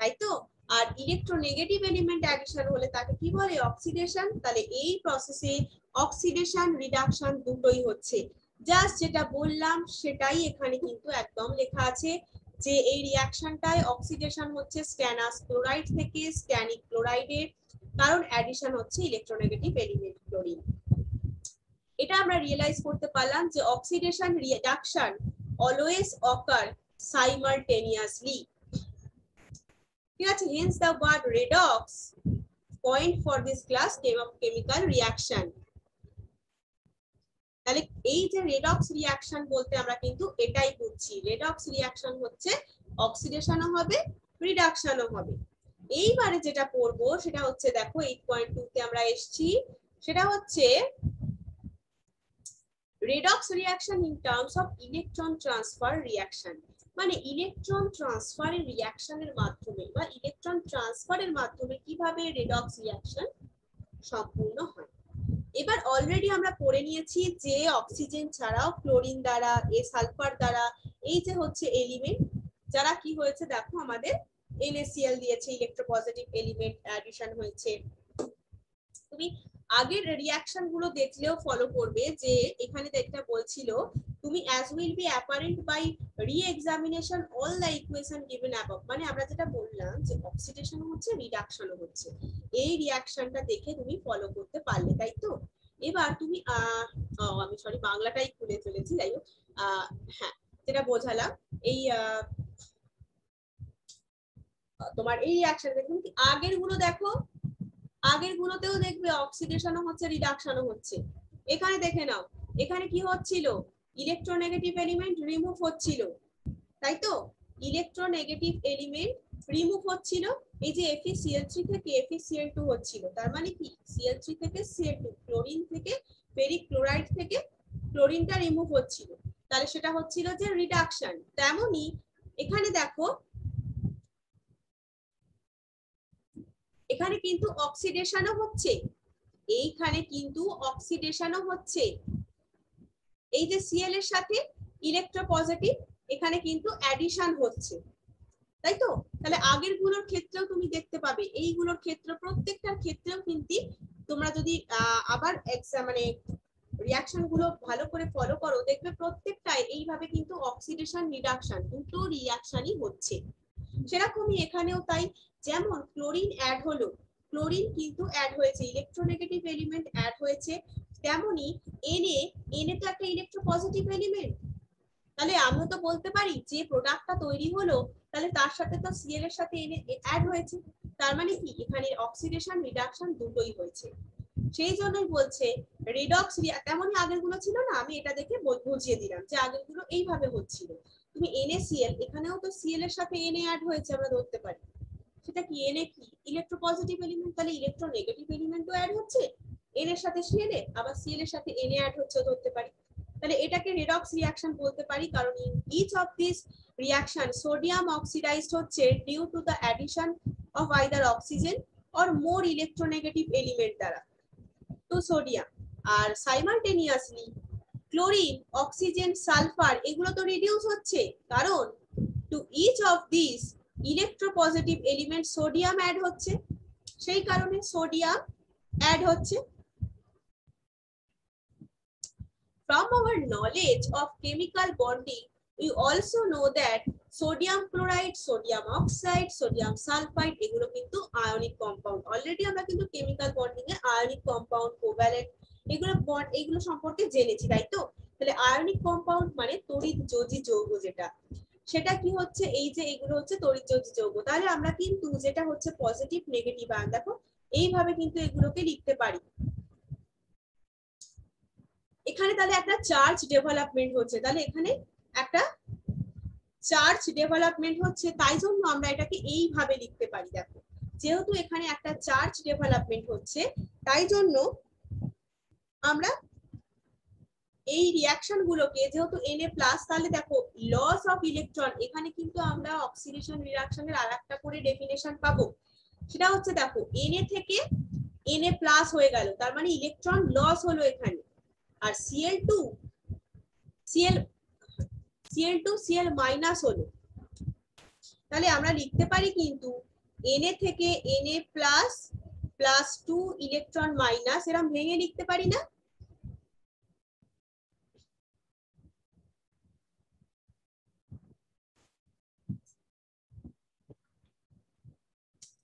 A: তাই তো? আর ইলেকট্রোনেগেটিভ এলিমেন্ট অ্যাডিশন হলে তাকে কি বলে? অক্সিডেশন। তাহলে এই প্রসেসে অক্সিডেশন রিডাকশন দুটোই হচ্ছে। জাস্ট যেটা বললাম সেটাই এখানে কিন্তু একদম লেখা আছে যে এই রিঅ্যাকশনটায় অক্সিডেশন হচ্ছে স্ট্যানাস ক্লোরাইড থেকে স্ট্যানিক ক্লোরাইডে, কারণ অ্যাডিশন হচ্ছে ইলেকট্রোনেগেটিভ এলিমেন্ট ক্লোরিন। এটা আমরা রিয়েলাইজ করতে পারলাম যে oxidation reduction always occur simultaneously, ঠিক আছে? Hence the word redox point for this class chemical reaction. তাহলে এই যে রেডক্স রিঅ্যাকশন বলতে আমরা কিন্তু এটাই বুঝছি, রেডক্স রিঅ্যাকশন হচ্ছে অক্সিডেশনও হবে, রিডাকশনও হবে। এইবারে যেটা পড়বো সেটা হচ্ছে দেখো 8.2 তে আমরা এসেছি, সেটা হচ্ছে redox reaction in terms of electron transfer reaction, মানে ইলেকট্রন ট্রান্সফারের রিঅ্যাকশনের মাধ্যমে বা ইলেকট্রন ট্রান্সফারের মাধ্যমে কিভাবে রেডক্স রিঅ্যাকশন সম্পূর্ণ হয়। এবার অলরেডি আমরা পড়ে নিয়েছি যে অক্সিজেন ছাড়াও ক্লোরিন দ্বারা, এ সালফার দ্বারা, এই যে হচ্ছে এলিমেন্ট যারা কি হয়েছে দেখো আমাদের NaCl দিয়েছে, ইলেকট্রোপজিটিভ এলিমেন্ট অ্যাডিশন হয়েছে। তুমি আগের রিঅ্যাকশন গুলো দেখলেও ফলো করবে যে এখানে একটা বলছিল তুমি as will be apparent by re-examination all the equation given above, মানে আমরা যেটা বললাম যে অক্সিডেশন হচ্ছে রিডাকশনও হচ্ছে, এই রিঅ্যাকশনটা দেখে তুমি ফলো করতে পারলে, তাই তো? এবার তুমি আমি সরি বাংলাটাই খুলে ফেলেছি, যাই হোক হ্যাঁ যেটা বোঝালাম এই তোমার এই রিঅ্যাকশন দেখুন আগের গুলো দেখো, আগের গুলোতেও দেখবে অক্সিডেশনও হচ্ছে রিডাকশনও হচ্ছে। এখানে দেখে নাও এখানে কি হচ্ছিল, ইলেকট্রোনেগেটিভ এলিমেন্ট রিমুভ হচ্ছিল, তাই তো? ইলেকট্রোনেগেটিভ এলিমেন্ট রিমুভ হচ্ছিল, এই যে FeCl3 থেকে FeCl2 হচ্ছিল, তার মানে কি Cl3 থেকে Cl2, ক্লোরিন থেকে ফেরিক ক্লোরাইড থেকে ক্লোরিনটা রিমুভ হচ্ছিল, তাহলে সেটা হচ্ছিল যে রিডাকশন। তেমনি এখানে দেখো এখানে কিন্তু অক্সিডেশনও হচ্ছে, এইখানে কিন্তু অক্সিডেশনও হচ্ছে, এই যে Cl এর সাথে ইলেকট্রোপজিটিভ এখানে কিন্তু অ্যাডিশন হচ্ছে, তাই তো? তাহলে আগের গুলোর ক্ষেত্রেও তুমি দেখতে পাবে, এইগুলোর ক্ষেত্রে প্রত্যেকটার ক্ষেত্রেও কিন্তু তোমরা যদি আবার মানে রিঅ্যাকশন গুলো ভালো করে ফলো করো দেখবে প্রত্যেকটাই এইভাবে কিন্তু অক্সিডেশন রিডাকশন দুটো রিঅ্যাকশনই হচ্ছে। সেরকমই এখানেও তাই, যেমন ক্লোরিন অ্যাড হলো, ক্লোরিন কিন্তু অ্যাড হয়েছে, ইলেকট্রোনেগেটিভ এলিমেন্ট অ্যাড হয়েছে, তেমনি Na তো একটা ইলেকট্রোপজিটিভ এলিমেন্ট, তাহলে আমরা তো বলতে পারি যে প্রোডাক্টটা তৈরি হলো তাহলে তার সাথে তো Cl এর সাথে Na অ্যাড হয়েছে, তার মানে কি এখানে অক্সিডেশন রিডাকশন দুটোই হয়েছে। সেই জন্যই বলছে রিডক্স, তেমনই আগের গুলো ছিল না, আমি এটা দেখে বুঝিয়ে দিলাম যে আগের গুলো এইভাবে হচ্ছিল। তুমি NaCl, এখানেও তো Cl এর সাথে Na অ্যাড হয়েছে আমরা ধরতে পারি, সেটা কি Na কি ইলেকট্রোপজিটিভ এলিমেন্ট, তাহলে ইলেকট্রোনেগেটিভ এলিমেন্টও অ্যাড হচ্ছে, Na এর সাথে Cl, আবার Cl এর সাথে Na অ্যাড হচ্ছে ধরতে পারি, তাহলে এটাকে রেডক্স রিঅ্যাকশন বলতে পারি। কারণ each of this reaction sodium oxidised হচ্ছে due to the addition of either oxygen or more electronegative element দ্বারা টু সোডিয়াম, আর সাইমালটেনিয়াসলি ক্লোরিন, অক্সিজেন, সালফার এগুলো তো রিডিউস হচ্ছে, কারণ to each of this electropositive element sodium add হচ্ছে, সেই কারণে সোডিয়াম অ্যাড হচ্ছে। From our knowledge of chemical bonding, we also know that sodium chloride, sodium oxide, sodium sulfide এগুলো কিন্তু আয়নিক কম্পাউন্ড। অলরেডি আমরা কিন্তু কেমিক্যাল বন্ডিং এ আয়নিক কম্পাউন্ড, কোভ্যালেন্ট এগুলো বন্ড এগুলো সম্পর্কে জেনেছি, তাই তো? তাহলে আয়নিক কম্পাউন্ড মানে তড়িৎযোজী যৌগ, যেটা সেটা কি হচ্ছে, এই যে এগুলো হচ্ছে তড়িৎযোজী যৌগ। তাহলে আমরা কিন্তু যেটা হচ্ছে পজিটিভ নেগেটিভ আয়ন, দেখো এইভাবে কিন্তু এগুলোকে লিখতে পারি। এখানে তাহলে একটা চার্জ ডেভেলপমেন্ট হচ্ছে, তাহলে এখানে একটা চার্জ ডেভেলপমেন্ট হচ্ছে, তাই জন্য আমরা এটাকে এইভাবে লিখতে পারি। দেখো যেহেতু এখানে একটা চার্জ ডেভেলপমেন্ট হচ্ছে, তাই জন্য আমরা এই রিঅ্যাকশন গুলোকে, যেহেতু Na+, তাহলে দেখো লস অফ ইলেকট্রন, এখানে কিন্তু আমরা অক্সিডেশন রিঅ্যাকশনের আরেকটা করে ডেফিনেশন পাবো, সেটা হচ্ছে দেখো Na থেকে Na+ হয়ে গেল, তার মানে ইলেকট্রন লস হলো এখানে, আর Cl2 Cl হলো, তাহলে আমরা লিখতে পারি কিন্তু Na থেকে Na+ প্লাস 2 ইলেকট্রন মাইনাস, এরকম ভেঙে লিখতে পারি না?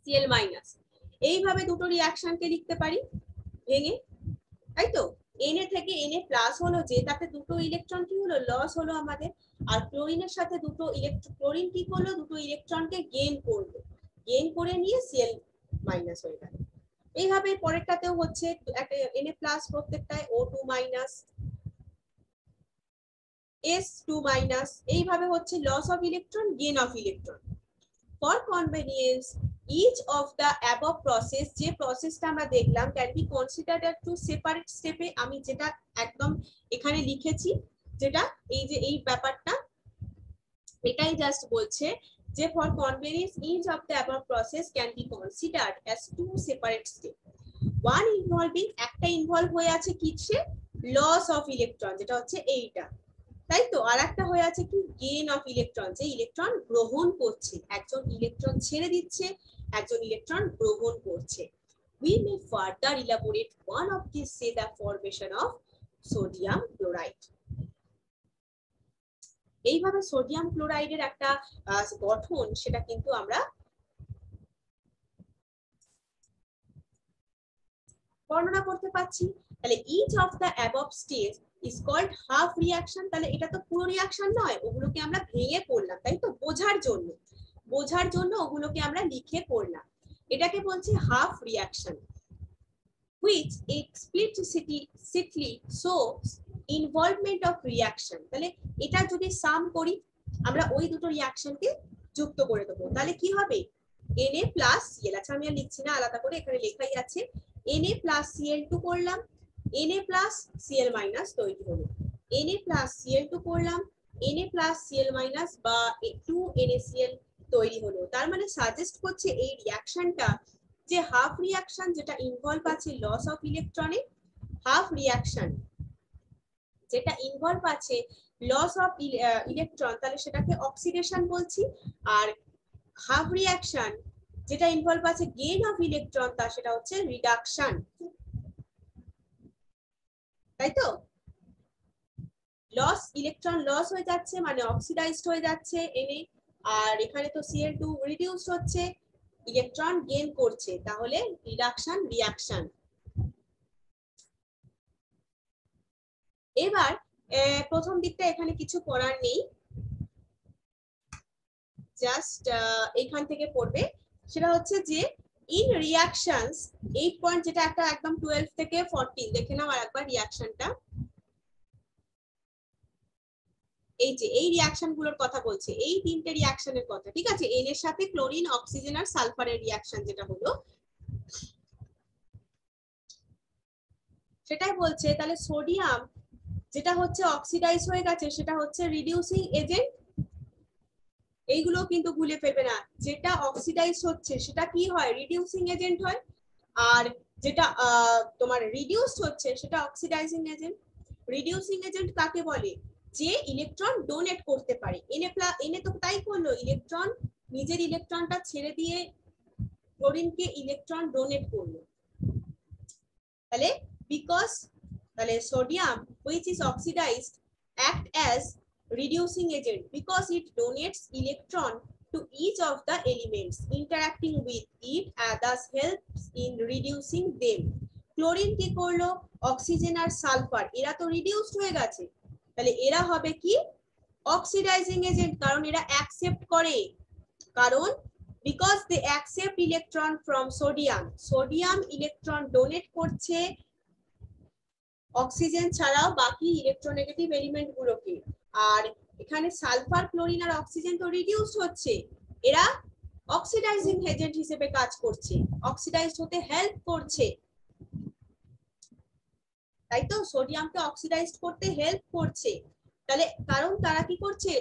A: Cl মাইনাস, এইভাবে দুটো রিঅ্যাকশনকে লিখতে পারি ভেঙে, তাই তো? Na থেকে Na+ হলো, যে তাতে দুটো ইলেকট্রন কি হলো, লস হলো আমাদের, আর ক্লোরিনের সাথে দুটো ক্লোরিন কি করলো, দুটো ইলেকট্রনকে গেইন করলো, গেইন করে নিয়ে Cl মাইনাস হয়ে গেল। এইভাবে পরেরটাতেও হচ্ছে একটা Na+ প্রত্যেকটায় O2 minus, S2 minus, এইভাবে হচ্ছে loss of electron, gain of electron. For convenience each of the above process, যে প্রসেসটা আমরা দেখলাম, can be considered as two separate স্টেপে। আমি যেটা একদম এখানে লিখেছি, যেটা এই যে এই ব্যাপারটা, এটাই জাস্ট বলছে যে for convenience each of the above process can be considered as two separate steps, one involving, একটা ইনভলভ হয়ে আছে কিসে, লস অফ ইলেকট্রন, যেটা হচ্ছে এইটা, তাই তো। আর একটা হয়ে আছে কি, গেইন অফ ইলেকট্রন, যে ইলেকট্রন গ্রহণ করছে, একজন ইলেকট্রন ছেড়ে দিচ্ছে, একজন ইলেকট্রন গ্রহণ করছে। We may further elaborate one of these, say the formation of sodium chloride. এইভাবে সোডিয়াম ক্লোরাইডের একটা গঠন, সেটা কিন্তু আমরা বর্ণনা করতে পারছি। তাহলে each of the above stage is called half reaction। তাহলে এটা তো পুরো রিঅ্যাকশন নয়, ওগুলোকে আমরা ভেঙে পড়লাম, তাই তো, বোঝার জন্য ওগুলোকে আমরা লিখে পড়লাম। এটাকে বলছে half reaction, which explicitly shows involvement of reaction। তাহলে এটা যদি সাম করি, আমরা ওই দুটো রিঅ্যাকশনকে যুক্ত করে দেবো, তাহলে কি হবে, Na প্লাস Cl, আচ্ছা আমি আর লিখছি না, আলাদা করে এখানে লেখাই আছে, Na প্লাস Cl2 করলাম, Na প্লাস Cl মাইনাস তৈরি হলো, Na প্লাস Cl2 করলাম, Na প্লাস Cl মাইনাস বা 2NaCl তৈরি হলো। তার মানে সাজেস্ট করছে এই রিঅ্যাকশনটা যে হাফ রিঅ্যাকশন, যেটা ইনভলভ আছে লস অফ ইলেকট্রনে, হাফ রিঅ্যাকশন যেটা ইনভলভ আছে লস অফ ইলেকট্রন, তাহলে সেটাকে অক্সিডেশন বলছি। আর হাফ রিঅ্যাকশন যেটা ইনভলভ আছে গেইন অফ ইলেকট্রন, তা সেটা হচ্ছে রিডাকশন, তাই তো। লস, ইলেকট্রন লস হয়ে যাচ্ছে মানে অক্সিডাইজড হয়ে যাচ্ছে Na, আর এখানে তো Cl2 রিডিউসড হচ্ছে, ইলেকট্রন গেইন করছে, তাহলে রিডাকশন রিঅ্যাকশন। এবার প্রথম দিকটা এখানে কিছু করার নেই, জাস্ট এখান থেকে পড়বে। সেটা হচ্ছে যে ইন রিঅ্যাকশনস 8 পয়েন্ট, যেটা একটা একদম 12 থেকে 14 দেখে নাও আরেকবার রিঅ্যাকশনটা। এই যে এই রিঅ্যাকশন গুলোর কথা বলছে, এই তিনটে রিঅ্যাকশনের কথা, ঠিক আছে। এন এর সাথে ক্লোরিন, অক্সিজেন আর সালফারের রিঅ্যাকশন যেটা হলো, সেটাই বলছে। তাহলে সোডিয়াম যেটা হচ্ছে অক্সিডাইজ হয়ে গেছে, সেটা হচ্ছে রিডিউসিং এজেন্ট, এইগুলো কিন্তু ভুলে ফেলবে না। যেটা অক্সিডাইজ হচ্ছে সেটা কি হয়, রিডিউসিং এজেন্ট হয়, আর যেটা তোমার রিডিউসড হচ্ছে সেটা অক্সিডাইজিং এজেন্ট। রিডিউসিং এজেন্ট কাকে বলে, যে ইলেকট্রন ডোনেট করতে পারে। এনে তো তাই করলো, ইলেকট্রন নিজের ইলেকট্রনটা ছেড়ে দিয়ে ক্লোরিনকে ইলেকট্রন ডোনেট করলো। তাহলে বিকজ, তাহলে sodium which is oxidized act as reducing agent because it donates electron to each of the elements interacting with it and thus helps in reducing them. Chlorine কি করলো, অক্সিজেন আর সালফার এরা তো রিডিউসড হয়ে গেছে, তাহলে এরা হবে কি অক্সিডাইজিং এজেন্ট, কারণ এরা অ্যাকসেপ্ট করে, কারণ because they accept electron from sodium, sodium electron donate করছে অক্সিজেন ছাড়াও বাকি ইলেকট্রোনেগেটিভ এলিমেন্ট গুলোকে, আর এখানে সালফার, ক্লোরিন আর অক্সিজেন তো রিডিউসড হচ্ছে, এরা অক্সিডাইজিং এজেন্ট হিসেবে কাজ করছে, অক্সিডাইজড হতে হেল্প করছে, তাই তো। সোডিয়ামকে অক্সিডাইজড করতে হেল্প করছে, তাহলে কারণ তারা কি করছে,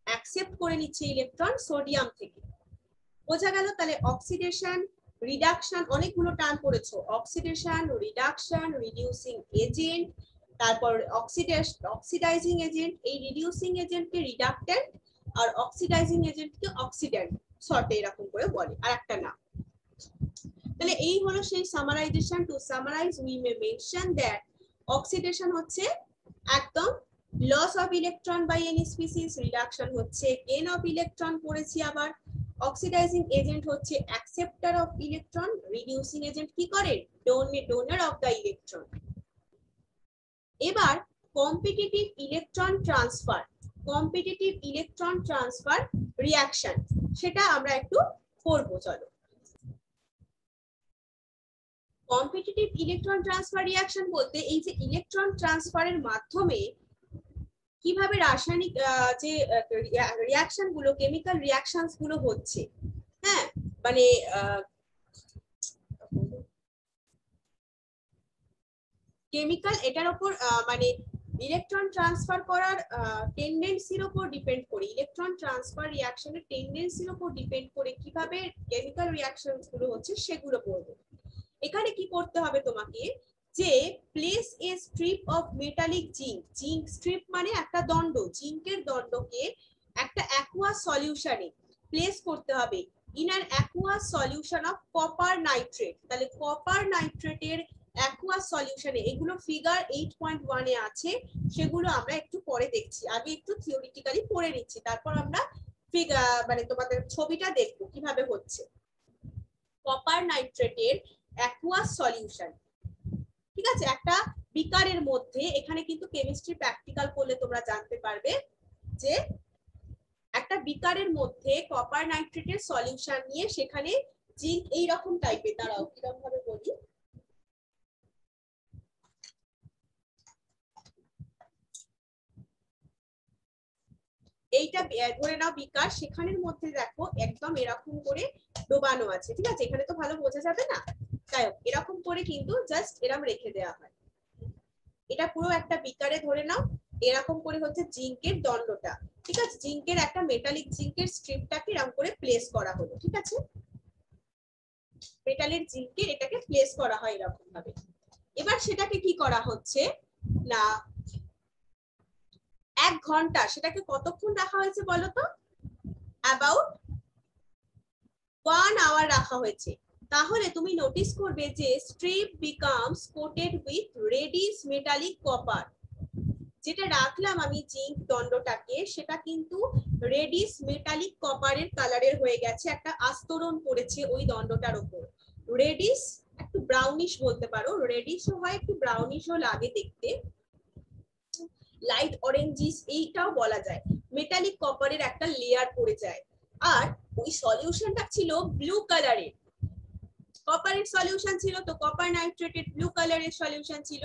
A: অ্যাকসেপ্ট করে নিচ্ছে ইলেকট্রন সোডিয়াম থেকে, বোঝা গেল। তাহলে অক্সিডেশন, রিডাকশন, অনেকগুলো টার্ম পড়েছো, অক্সিডেশন, রিডাকশন, রিডিউসিং এজেন্ট, তারপর অক্সিডাইজিং এজেন্ট, এই রিডিউসিং এজেন্টকে রিডাক্টেন্ট আর অক্সিডাইজিং এজেন্টকে অক্সিডেন্ট, শর্টে এরকম করে বলে, আর একটা নাম। তাহলে এই হলো সেই summarisation. To summarise we may mention that oxidation হচ্ছে একদম loss of electron by any species, reduction হচ্ছে গেইন অফ ইলেকট্রন পড়েছি আবার, অক্সিডাইজিং এজেন্ট হচ্ছে acceptor of electron, reducing agent কি করে, ডোনার অফ দা ইলেকট্রন। এবার competitive electron transfer, competitive electron transfer reaction, সেটা আমরা একটু পড়বো, চলো। কম্পিটিটিভ ইলেকট্রন ট্রান্সফার রিঅ্যাকশন বলতে এই যে ইলেকট্রন ট্রান্সফারের মাধ্যমে কিভাবে রাসায়নিক যে রিঅ্যাকশন গুলো, কেমিক্যাল রিঅ্যাকশনস গুলো হচ্ছে, হ্যাঁ, মানে কেমিক্যাল এটার উপর মানে ইলেকট্রন ট্রান্সফার করার টেন্ডেন্সির উপর ডিপেন্ড করে, ইলেকট্রন ট্রান্সফার রিঅ্যাকশনের টেন্ডেন্সির উপর ডিপেন্ড করে কিভাবে কেমিক্যাল রিঅ্যাকশন গুলো হচ্ছে সেগুলো পড়বো। এখানে কি করতে হবে তোমাকে, যে place A strip of metallic zinc, zinc strip মানে একটা দণ্ড, জিঙ্কের দণ্ডকে একটা অ্যাকুয়াস সলিউশনে প্লেস করতে হবে in an aqueous solution of copper nitrate. তাহলে কপার নাইট্রেটের অ্যাকুয়াস সলিউশনে, এগুলো ফিগার 8.1 এ আছে, সেগুলো আমরা একটু পরে দেখছি, আগে একটু থিওরিটিক্যালি পড়ে নিচ্ছি, তারপর আমরা ফিগার মানে তোমাদের ছবিটা দেখবো কিভাবে হচ্ছে। কপার নাইট্রেটের অ্যাকুয়াস সলিউশন, ঠিক আছে, একটা বিকারের মধ্যে, এখানে কিন্তু কেমিস্ট্রি প্র্যাকটিক্যাল করলে তোমরা জানতে পারবে যে একটা বিকারের মধ্যে কপার নাইট্রেটের সলিউশন নিয়ে সেখানে জিঙ্ক এই রকম টাইপের, দাঁড়াও কিরকম ভাবে বলি, এইটা ধরে নাও বিকার, সেখানের মধ্যে দেখো একদম এরকম করে ডোবানো আছে, ঠিক আছে, এখানে তো ভালো বোঝা যাবে না, তাই এরকম করে কিন্তু জাস্ট এরকম রেখে দেওয়া হয়। এটা পুরো একটা বিকারে ধরে নাও এরকম করে হচ্ছে জিঙ্কের দণ্ডটা, ঠিক আছে, জিঙ্কের একটা মেটালিক জিঙ্কের স্ট্রিপটাকে এরকম করে প্লেস করা হলো, ঠিক আছে, মেটালের জিঙ্কের এটাকে প্লেস করা হয় এরকম ভাবে। এবার সেটাকে কি করা হচ্ছে না 1 ঘন্টা, সেটাকে কতক্ষণ রাখা হয়েছে বলো তো, অ্যাবাউট 1 আওয়ার রাখা হয়েছে। তাহলে তুমি নোটিস করবে যে strip becomes coated with reddish metallic copper, যেটা রাখলাম আমি জিঙ্ক দণ্ডটাকে, সেটা কিন্তু রেডিশ মেটালিক কপারের কালারের হয়ে গেছে, একটা আস্তরণ পড়েছে ওই দণ্ডটার উপর, রেডিশ একটু ব্রাউনিশ বলতে পারো, রেডিশও হয় একটু ব্রাউনিশও লাগে দেখতে, লাইট অরেঞ্জিস এইটাও বলা যায়, মেটালিক কপারের একটা লেয়ার পড়ে যায়। আর ওই সলিউশনটা ছিল ব্লু কালারের, কপারের সলিউশন ছিল, তো কপার নাইট্রেটের ব্লু কালারের সলিউশন ছিল,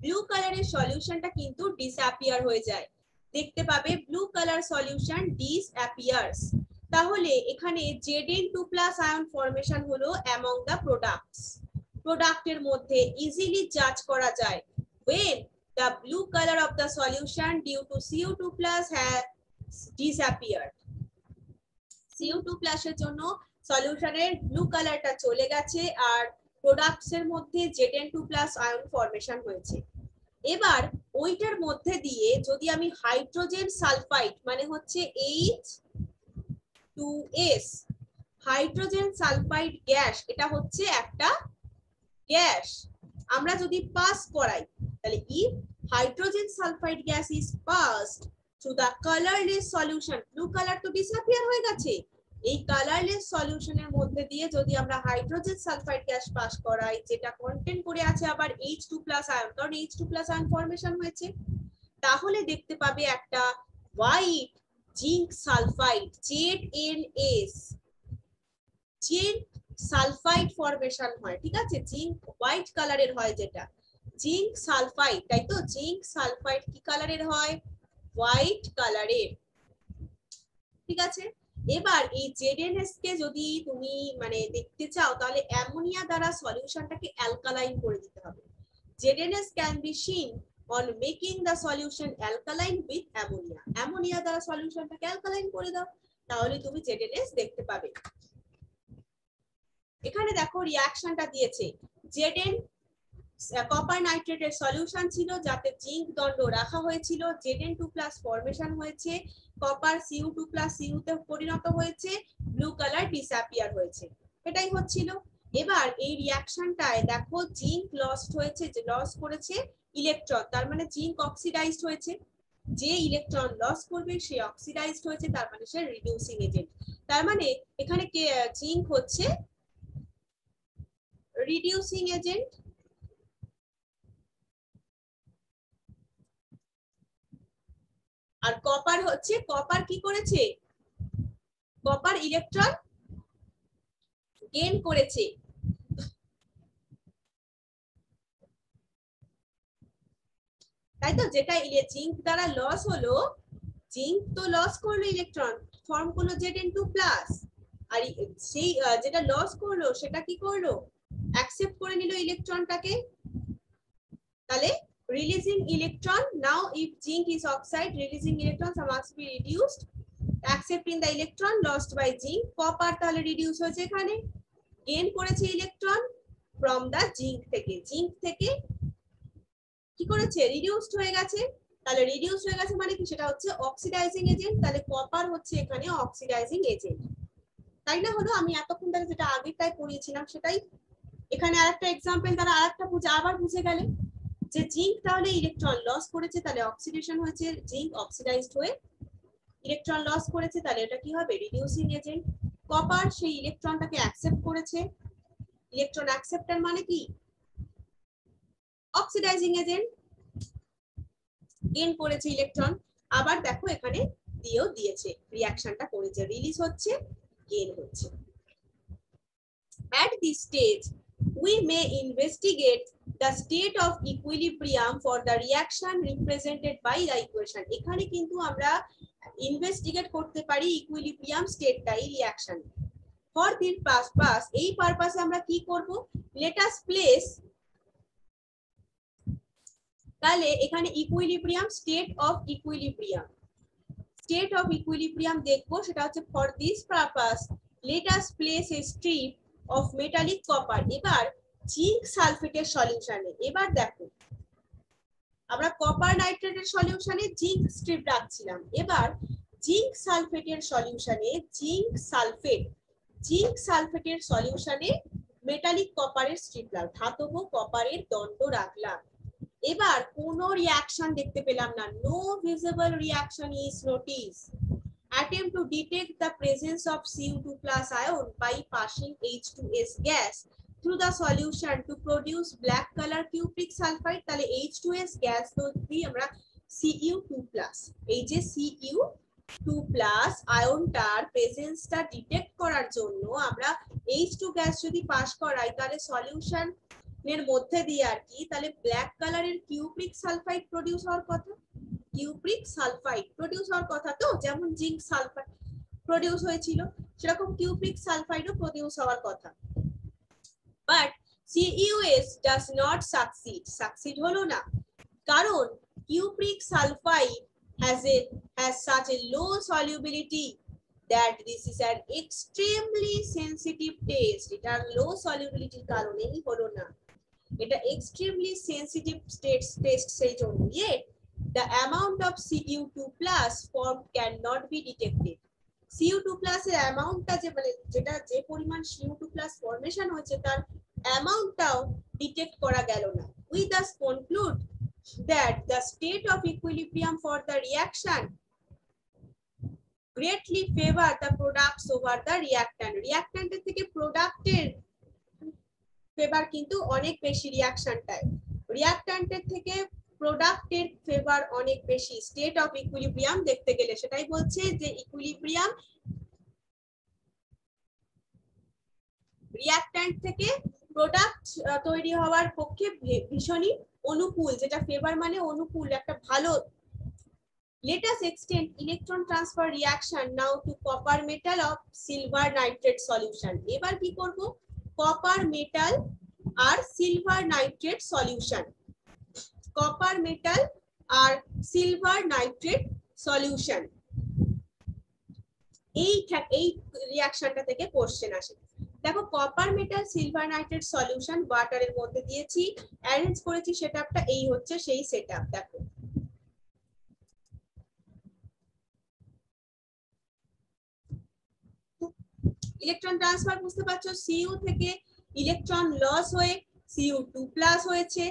A: ব্লু কালারের সলিউশনটা কিন্তু ডিসঅ্যাপিয়ার হয়ে যায়, দেখতে পাবে ব্লু কালার সলিউশন ডিসঅ্যাপিয়ার্স। তাহলে এখানে Zn2+ আয়ন ফরমেশন হলো অ্যামং দা প্রোডাক্টস, প্রোডাক্টের মধ্যে ইজিলি জাজ করা যায় when the blue color of the solution due to CO2+ has disappeared, CO2+ এর জন্য সলিউশনের ব্লু কালারটা চলে গেছে আর প্রোডাক্টস এর মধ্যে Zn2+ আয়ন ফরমেশন হয়েছে। এবার ওইটার মধ্যে দিয়ে যদি আমি হাইড্রোজেন সালফাইড মানে হচ্ছে H2S, হাইড্রোজেন সালফাইড গ্যাস, এটা হচ্ছে একটা গ্যাস, আমরা যদি পাস করাই, তাহলে if hydrogen sulfide gas is passed through the colorless solution, blue colour তো ডিসঅ্যাপিয়ার হয়ে গেছে, এই কালারলেস সলিউশনের মধ্যে দিয়ে যদি আমরা হাইড্রোজেন সালফাইড গ্যাস পাস করাই, যেটা কন্টেন করে আছে আবার H2+ আয়ন, কারণ H2+ আয়ন ফরমেশন হয়েছে, তাহলে দেখতে পাবে একটা white zinc sulphide ZnS, zinc sulphide formation হয়, ঠিক আছে, জিঙ্ক হোয়াইট কালারের হয়, যেটা জিঙ্ক সালফাইড, তাই তো, জিঙ্ক সালফাইড কি কালারের হয়, হোয়াইট কালারের, ঠিক আছে। এবার এই ZnS কে যদি তুমি মানে দেখতে চাও, তাহলে অ্যামোনিয়া দ্বারা সলিউশনটাকে অ্যালকালাইন করে দিতে হবে, ZnS can be seen on making the solution alkaline with ammonia, ammonia দ্বারা সলিউশনটাকে অ্যালকালাইন করে দাও, তাহলে তুমি ZnS দেখতে পাবে। এখানে দেখো রিঅ্যাকশনটা দিয়েছে, Zn কপার নাইট্রেটের সলিউশন ছিল, যাতে জিঙ্ক দণ্ড রাখা হয়েছিল, Zn2+ ফরমেশন হয়েছে, কপার Cu2+ Cu তে পরিণত হয়েছে, ব্লু কালার ডিসঅ্যাপিয়ার হয়েছে, এটাই হচ্ছিল। এবার এই রিঅ্যাকশনটায় দেখো জিঙ্ক লস্ট হয়েছে, যে লস করেছে ইলেকট্রন, তার মানে জিঙ্ক অক্সিডাইজড হয়েছে, যে ইলেকট্রন লস করবে সে অক্সিডাইজড হয়েছে, তার মানে সে রিডিউসিং এজেন্ট, তার মানে এখানে জিঙ্ক হচ্ছে রিডিউসিং এজেন্ট, আর কপার হচ্ছে, কপার কি করেছে, কপার ইলেকট্রন গেইন করেছে, তাই তো, যেটা জিঙ্ক দ্বারা লস হলো, জিঙ্ক তো লস করলো ইলেকট্রন, ফর্ম করলো Zn2+, আর সেই যেটা লস করলো সেটা কি করলো, অ্যাকসেপ্ট করে নিল ইলেকট্রনটাকে, তাহলে releasing electron, now if zinc is oxide releasing electron must be reduced accepting the electron lost by zinc. Copper তাহলে রিডিউস হয়েছে, এখানে গেইন করেছে ইলেকট্রন ফ্রম দা জিঙ্ক থেকে, জিঙ্ক থেকে কি করেছে রিডিউসড হয়ে গেছে। তাহলে রিডিউসড হয়ে গেছে মানে কি, সেটা হচ্ছে অক্সিডাইজিং এজেন্ট। তাহলে কপার হচ্ছে এখানে অক্সিডাইজিং এজেন্ট, তাই না? হলো আমি এতক্ষণ ধরে যেটা আগেরটাই পড়িয়েছিলাম সেটাই এখানে আরেকটা এক্সাম্পল দ্বারা আরেকটা আবার বুঝে গেলে যে জিঙ্ক তাহলে ইলেকট্রন লস করেছে, তাহলে অক্সিডেশন হয়েছে, জিঙ্ক অক্সিডাইজড হয়ে ইলেকট্রন লস করেছে, তাহলে এটা কি হবে রিডিউসিং এজেন্ট। কপার সেই ইলেকট্রনটাকে অ্যাকসেপ্ট করেছে, ইলেকট্রন অ্যাকসেপ্টার মানে কি অক্সিডাইজিং এজেন্ট, গেইন করেছে ইলেকট্রন। আবার দেখো এখানে দিয়েও দিয়েছে, রিঅ্যাকশনটা করেছে, রিলিজ হচ্ছে, গেইন হচ্ছে। At this stage we may investigate the state of equilibrium for the reaction represented by the equation. এখানে কিন্তু আমরা ইনভেস্টিগেট করতে পারি ইকুইলিব্রিয়াম স্টেটটা এই রিঅ্যাকশন। ফর দিস পারপাস, এই পারপাসে আমরা কি করব, লেট আস প্লেস, তাহলে এখানে equilibrium, state of equilibrium, state of equilibrium দেখবো, সেটা হচ্ছে for this purpose let us place A strip of metallic copper. এবার জিঙ্ক সালফেটের সলিউশনে, এবার দেখো আমরা কপার নাইট্রেটের সলিউশনে জিঙ্ক স্ট্রিপ রাখছিলাম, এবার জিঙ্ক সালফেটের সলিউশনে জিঙ্ক সালফেটের সলিউশনে মেটালিক কপারের স্ট্রিপ রাখলাম, ধাতব কপারের দণ্ড রাখলাম। এবার কোনো রিঅ্যাকশন দেখতে পেলাম না, no visible reaction is notice. Attempt to detect the presence of Cu2 plus ion by passing H2S gas through the solution to produce black color cupric sulfide. তাহলে H2S গ্যাস দিয়ে আমরা Cu2 plus, এই যে Cu2 plus আয়নটার প্রেজেন্সটা ডিটেক্ট করার জন্য আমরা H2 গ্যাস যদি পাস করাই, তাহলে সলিউশন এর মধ্যে দিয়ে আর কি, তাহলে ব্ল্যাক কালারের কিউপ্রিক সালফাইড প্রডিউস হওয়ার কথা, কিউপ্রিক সালফাইড প্রডিউস হওয়ার কথা, তো যেমন জিঙ্ক সালফাইড প্রডিউস হয়েছিল সেরকম কিউপ্রিক সালফাইডও প্রডিউস হওয়ার কথা। But CuS does not succeed হলো না, কারণ cupric sulphide has such a low solubility that this is an extremely sensitive test. এটা লো সলিউবিলিটির কারণেই হলো না, এটা এক্সট্রিমলি সেনসিটিভ টেস্ট, সেই জন্য the amount of Cu2 plus formed cannot be detected. Cu2 plus এর অ্যামাউন্টটা যে মানে যেটা যে পরিমাণ Cu2 plus ফরমেশন হয়েছে তার অ্যামাউন্টটাও ডিটেক্ট করা গেল না। We thus conclude that the state of equilibrium for the reaction greatly favor the products over the reactant. Reactant এর থেকে প্রোডাক্টের ফেভার কিন্তু অনেক বেশি রিঅ্যাকশনটায়, রিঅ্যাকট্যান্টের থেকে প্রোডাক্টের ফেভার অনেক বেশি স্টেট অফ ইকুইলিব্রিয়াম দেখতে গেলে। সেটাই বলছে যে ইকুইলিব্রিয়াম রিঅ্যাকট্যান্ট থেকে প্রোডাক্ট তৈরি হওয়ার পক্ষে ভীষণই অনুকূল, যেটা ফেভার মানে অনুকূল, একটা ভালো। Let us extend electron transfer reaction now to copper metal of silver nitrate solution. এবার কি করব, কপার মেটাল আর silver nitrate solution, copper metal আর সিলভার নাইট্রেট সলিউশন, এই রিঅ্যাকশনটা থেকে কোশ্চেন আসে। দেখো copper metal silver nitrate solution ওয়াটারের মধ্যে দিয়েছি, অ্যারেঞ্জ করেছি সেটআপটা, এই হচ্ছে সেই সেটআপ। দেখো ইলেকট্রন ট্রান্সফার বুঝতে পারছো, Cu থেকে ইলেকট্রন লস হয়ে Cu2 প্লাস হয়েছে,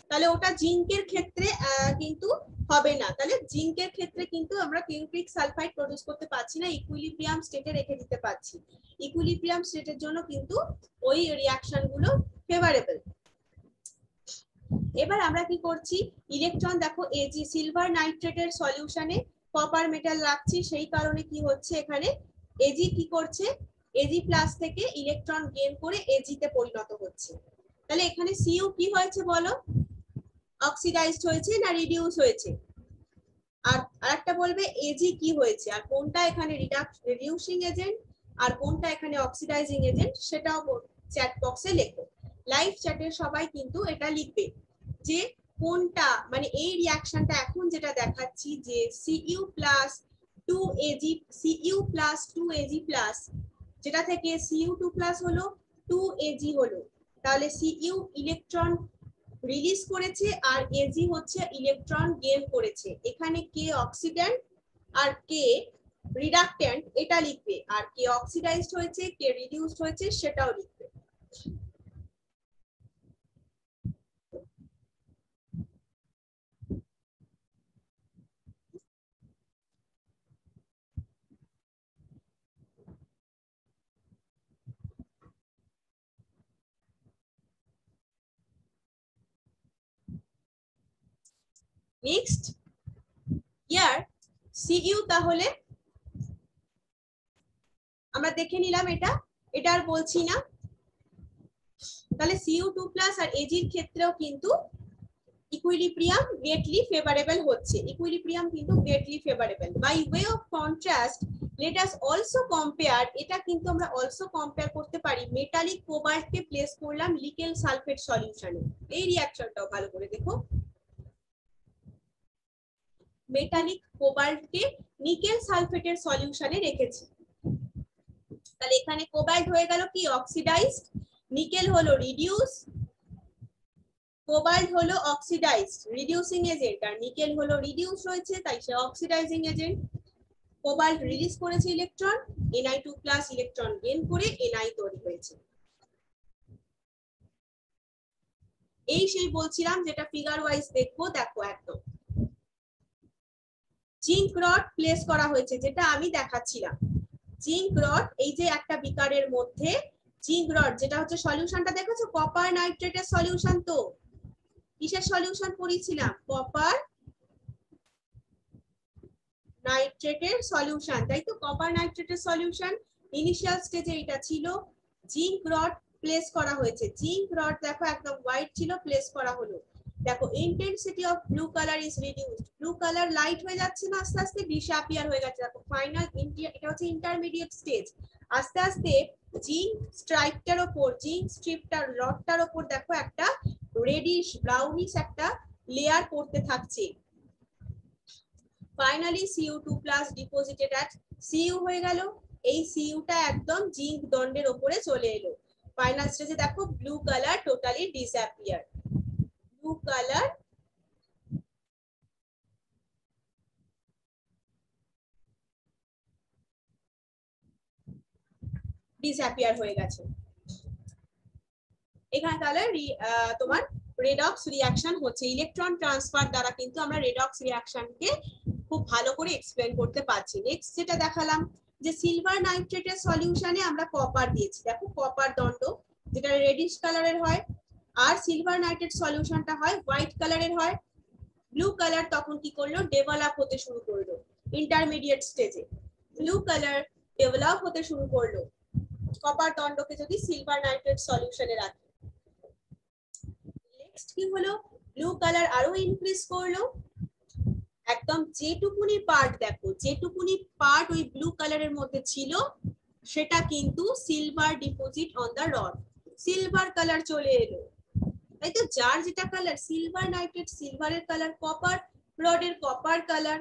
A: তাহলে ওটা জিঙ্কের ক্ষেত্রে কিন্তু হবে না, তাহলে জিঙ্কের ক্ষেত্রে কিন্তু আমরা কিউপ্রিক সালফাইড প্রডিউস করতে পারছি না, ইকুইলিব্রিয়াম স্টেটে রেখে দিতে পারছি। ইকুইলিব্রিয়াম স্টেটের জন্য কিন্তু ওই রিঅ্যাকশন গুলো ফেভারেবল। এবার আমরা কি করছি, ইলেকট্রন দেখো Ag সিলভার নাইট্রেটের সলিউশনে কপার মেটাল রাখছি, সেই কারণে কি হচ্ছে এখানে Ag কি করছে, Ag প্লাস থেকে ইলেকট্রন গেইন করে Ag তে পরিণত হচ্ছে। তাহলে এখানে Cu কি হয়েছে বলো, অক্সিডাইজড হয়েছে না রিডিউস হয়েছে? আর আরেকটা বলবে Ag কি হয়েছে, আর কোনটা এখানে রিডিউসিং এজেন্ট আর কোনটা এখানে অক্সিডাইজিং এজেন্ট, সেটাও চ্যাট বক্সে লেখো। লাইভ চ্যাটের সবাই কিন্তু এটা লিখবে যে কোনটা মানে এই রিঅ্যাকশনটা এখন যেটা দেখাচ্ছি যে Cu plus 2Ag Cu plus 2Ag plus যেটা থেকে Cu2 প্লাস হলো 2Ag হলো, তাহলে Cu ইলেকট্রন রিলিজ করেছে আর Ag হচ্ছে ইলেকট্রন গেইন করেছে। এখানে কে অক্সিডেন্ট আর কে রিডাক্টেন্ট এটা লিখবে, আর কে অক্সিডাইজড হয়েছে কে রিডিউসড হয়েছে সেটাও লিখবে। নেক্সট ইয়ার Cu তাহলে আমরা দেখে নিলাম, এটা আর বলছি না। তাহলে Cu2 প্লাস আর Ag এর ক্ষেত্রেও কিন্তু ইকুইলিব্রিয়াম গ্রেটলি ফেভারেবল হচ্ছে, ইকুইলিব্রিয়াম কিন্তু greatly favourable. By way of contrast let us also compare, এটা কিন্তু আমরা অলসো কম্পেয়ার করতে পারি, মেটালিক কোবাল্টকে প্লেস করলাম নিকেল সালফেট সলিউশনে। এই রিঅ্যাকশনটাও ভালো করে দেখো, মেটালিক কোবাল্টকে নিকেল সালফেটের সলিউশনে রেখেছি। তাহলে এখানে কোবাল্ট হয়ে গেল কি অক্সিডাইজড, নিকেল হলো রিডিউস, কোবাল্ট হলো অক্সিডাইজড রিডিউসিং এজেন্ট আর নিকেল হলো রিডিউস রয়েছে তাই সে অক্সিডাইজিং এজেন্ট। কোবাল্ট রিলিজ করেছে electron, Ni2 plus electron gain করে Ni তৈরি হয়েছে। এই সেই বলছিলাম যেটা ফিগার ওয়াইজ দেখবো, দেখো একদম জিঙ্ক রড প্লেস করা হয়েছে যেটা আমি দেখাচ্ছিলাম। জিঙ্ক রড এই যে একটা বিকারের মধ্যে জিঙ্ক রড যেটা হচ্ছে সলিউশনটা দেখেছো কপার নাইট্রেটের সলিউশন, তো কিসের সলিউশন পড়িয়েছিলাম কপার নাইট্রেটের সলিউশন, তাই তো কপার নাইট্রেটের সলিউশন ইনিশিয়াল স্টেজে এটা ছিল। জিঙ্ক রড প্লেস করা হয়েছে, জিঙ্ক রড দেখো একদম হোয়াইট ছিল প্লেস করা হলো, দেখো intensity of blue colour is reduced, blue colour light হয়ে যাচ্ছে না আস্তে আস্তে ডিসঅ্যাপিয়ার হয়ে যাচ্ছে, দেখো ফাইনাল এটা হচ্ছে ইন্টারমিডিয়েট স্টেজ। আস্তে আস্তে জিঙ্ক স্ট্রাইপটার উপর জিঙ্ক স্ট্রিপটার রডটার উপর দেখো একটা রেডিশ ব্রাউনিশ একটা লেয়ার পড়তে থাকছে। Finally Cu2 plus deposited at Cu হয়ে গেল, এই Cuটা একদম জিঙ্ক দণ্ডের উপরে চলে এলো। ফাইনাল স্টেজে দেখো blue colour totally disappear, blue colour disappear হয়ে গেছে। এখানে তাহলে তোমার রেডক্স রিঅ্যাকশন হচ্ছে, ইলেকট্রন ট্রান্সফার দ্বারা কিন্তু আমরা রেডক্স রিঅ্যাকশনকে খুব ভালো করে এক্সপ্লেন করতে পারছি। নেক্সট যেটা দেখালাম যে সিলভার নাইট্রেটের সলিউশনে আমরা কপার দিয়েছি, দেখো কপার দণ্ড যেটা রেডিশ কালারের হয়, আর সিলভার নাইট্রেট সলিউশনটা হয় হোয়াইট কালারের হয়। ব্লু কালার তখন কি করলো ডেভেলপ হতে শুরু করলো ইন্টারমিডিয়েট স্টেজে, ব্লু কালার ডেভেলপ হতে শুরু করলো কপার দণ্ডকে যদি সিলভার নাইট্রেট সলিউশনে রাখি। নেক্সট কি হলো ব্লু কালার আরো ইনক্রিজ করলো, একদম যেটুকুনি পার্ট দেখো যেটুকুনি পার্ট ওই ব্লু কালারের মধ্যে ছিল সেটা কিন্তু silver deposit on the rod, silver colour চলে এলো, তাই তো যার যেটা কালার সিলভার নাইট্রেট সিলভারের কালার, কপার রডের কপার কালার,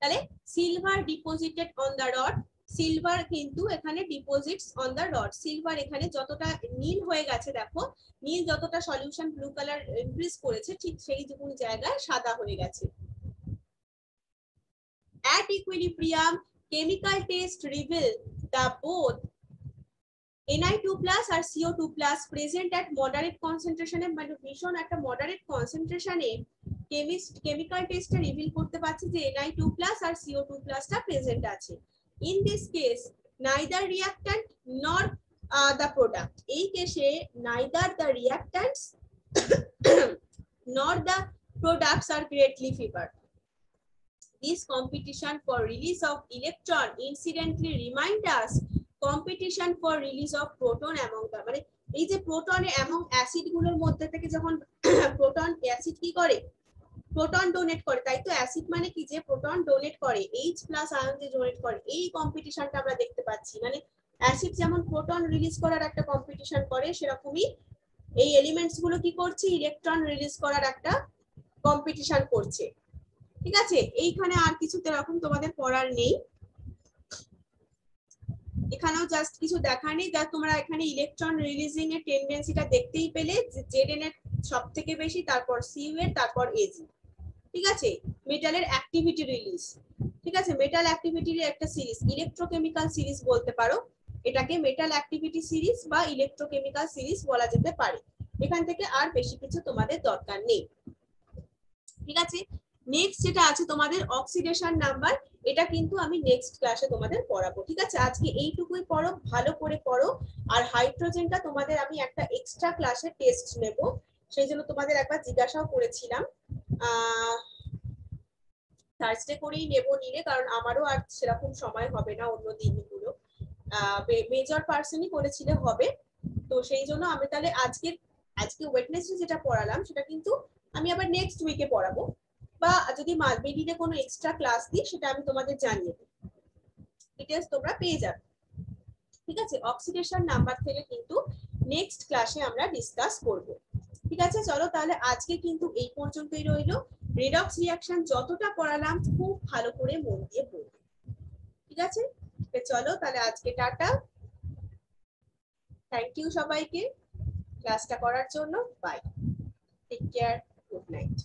A: তাহলে silver deposited on the rod, silver কিন্তু এখানে deposits on the rod, silver এখানে যতটা নীল হয়ে গেছে দেখো নীল যতটা সলিউশন ব্লু কালার ইনক্রিজ করেছে ঠিক সেই যখন জায়গায় সাদা হয়ে গেছে। At equilibrium chemical test reveal the both Ni2 plus R CO2 plus present at moderate concentration এ, মানে ভীষণ একটা মডারেট কনসেন্ট্রেশনে কেমিক্যাল টেস্টে রিভিল করতে পারছি যে Ni2 plus আর CO2 plus টা প্রেজেন্ট আছে। In this case neither reactant nor the product, এই কেসে neither the reactants nor the products are greatly favored. This competition for release of electron incidentally remind us competition for release of proton among the, মানে এই যে প্রোটন এবং অ্যাসিড গুলোর মধ্যে থেকে যখন প্রোটন অ্যাসিড কি করে প্রোটন ডোনেট করে, তাই তো অ্যাসিড মানে কি যে প্রোটন ডোনেট করে H+ আয়ন যে ডোনেট করে, এই কম্পিটিশনটা আমরা দেখতে পাচ্ছি, মানে অ্যাসিড যেমন প্রোটন রিলিজ করার একটা কম্পিটিশন করে সেরকমই এই এলিমেন্টস গুলো কি করছে, ইলেকট্রন রিলিজ করার একটা কম্পিটিশন করছে। ঠিক আছে, এইখানে আর কিছু এরকম তোমাদের পড়ার নেই, এখানেও জাস্ট কিছু দেখার নেই, যা তোমরা এখানে ইলেকট্রন রিলিজিং এর টেন্ডেন্সিটা দেখতেই পেলে, জেডএন এর সব থেকে বেশি, তারপর সিইউ এর, তারপর এজি। ঠিক আছে, মেটালের অ্যাক্টিভিটি রিলিজ। ঠিক আছে, মেটাল অ্যাক্টিভিটির একটা সিরিজ, ইলেকট্রোকেমিক্যাল সিরিজ বলতে পারো এটাকে, মেটাল অ্যাক্টিভিটি সিরিজ বা ইলেকট্রোকেমিক্যাল সিরিজ বলা যেতে পারে। এখান থেকে আর বেশি কিছু তোমাদের দরকার নেই। ঠিক আছে, নেক্সট যেটা আছে তোমাদের অক্সিডেশন নাম্বার, এটা কিন্তু আমি নেক্সট ক্লাসে তোমাদের পড়াবো। ঠিক আছে, আজকে এইটুকুই পড়ো, ভালো করে পড়ো। আর হাইড্রোজেনটা তোমাদের আমি একটা এক্সট্রা ক্লাসে টেস্ট নেব, সেই জন্য তোমাদের একবার জিজ্ঞাসাও করেছিলাম, থার্সডে করেই নেব নিলে, কারণ আমারও আর সেরকম সময় হবে না অন্য দিনগুলো, মেজর পার্সনই করেছিলে হবে, তো সেই জন্য আমি তাহলে আজকে ওয়েডনেসডে যেটা পড়ালাম সেটা কিন্তু আমি আবার নেক্সট উইকে পড়াবো, বা যদি মিডিলে কোনো এক্সট্রা ক্লাস দিই সেটা আমি তোমাদের জানিয়ে দেবো, ডিটেলস তোমরা পেয়ে যাবে। ঠিক আছে, অক্সিডেশন নাম্বার থেকে কিন্তু নেক্সট ক্লাসে আমরা ডিসকাস করব। ঠিক আছে, চলো তাহলে আজকে কিন্তু এই পর্যন্তই রইলো। রেডক্স রিঅ্যাকশন যতটা পড়ালাম খুব ভালো করে মন দিয়ে পড়বে। ঠিক আছে, চলো তাহলে আজকে টাটা, থ্যাংক ইউ সবাইকে ক্লাসটা করার জন্য, bye, take care, good night.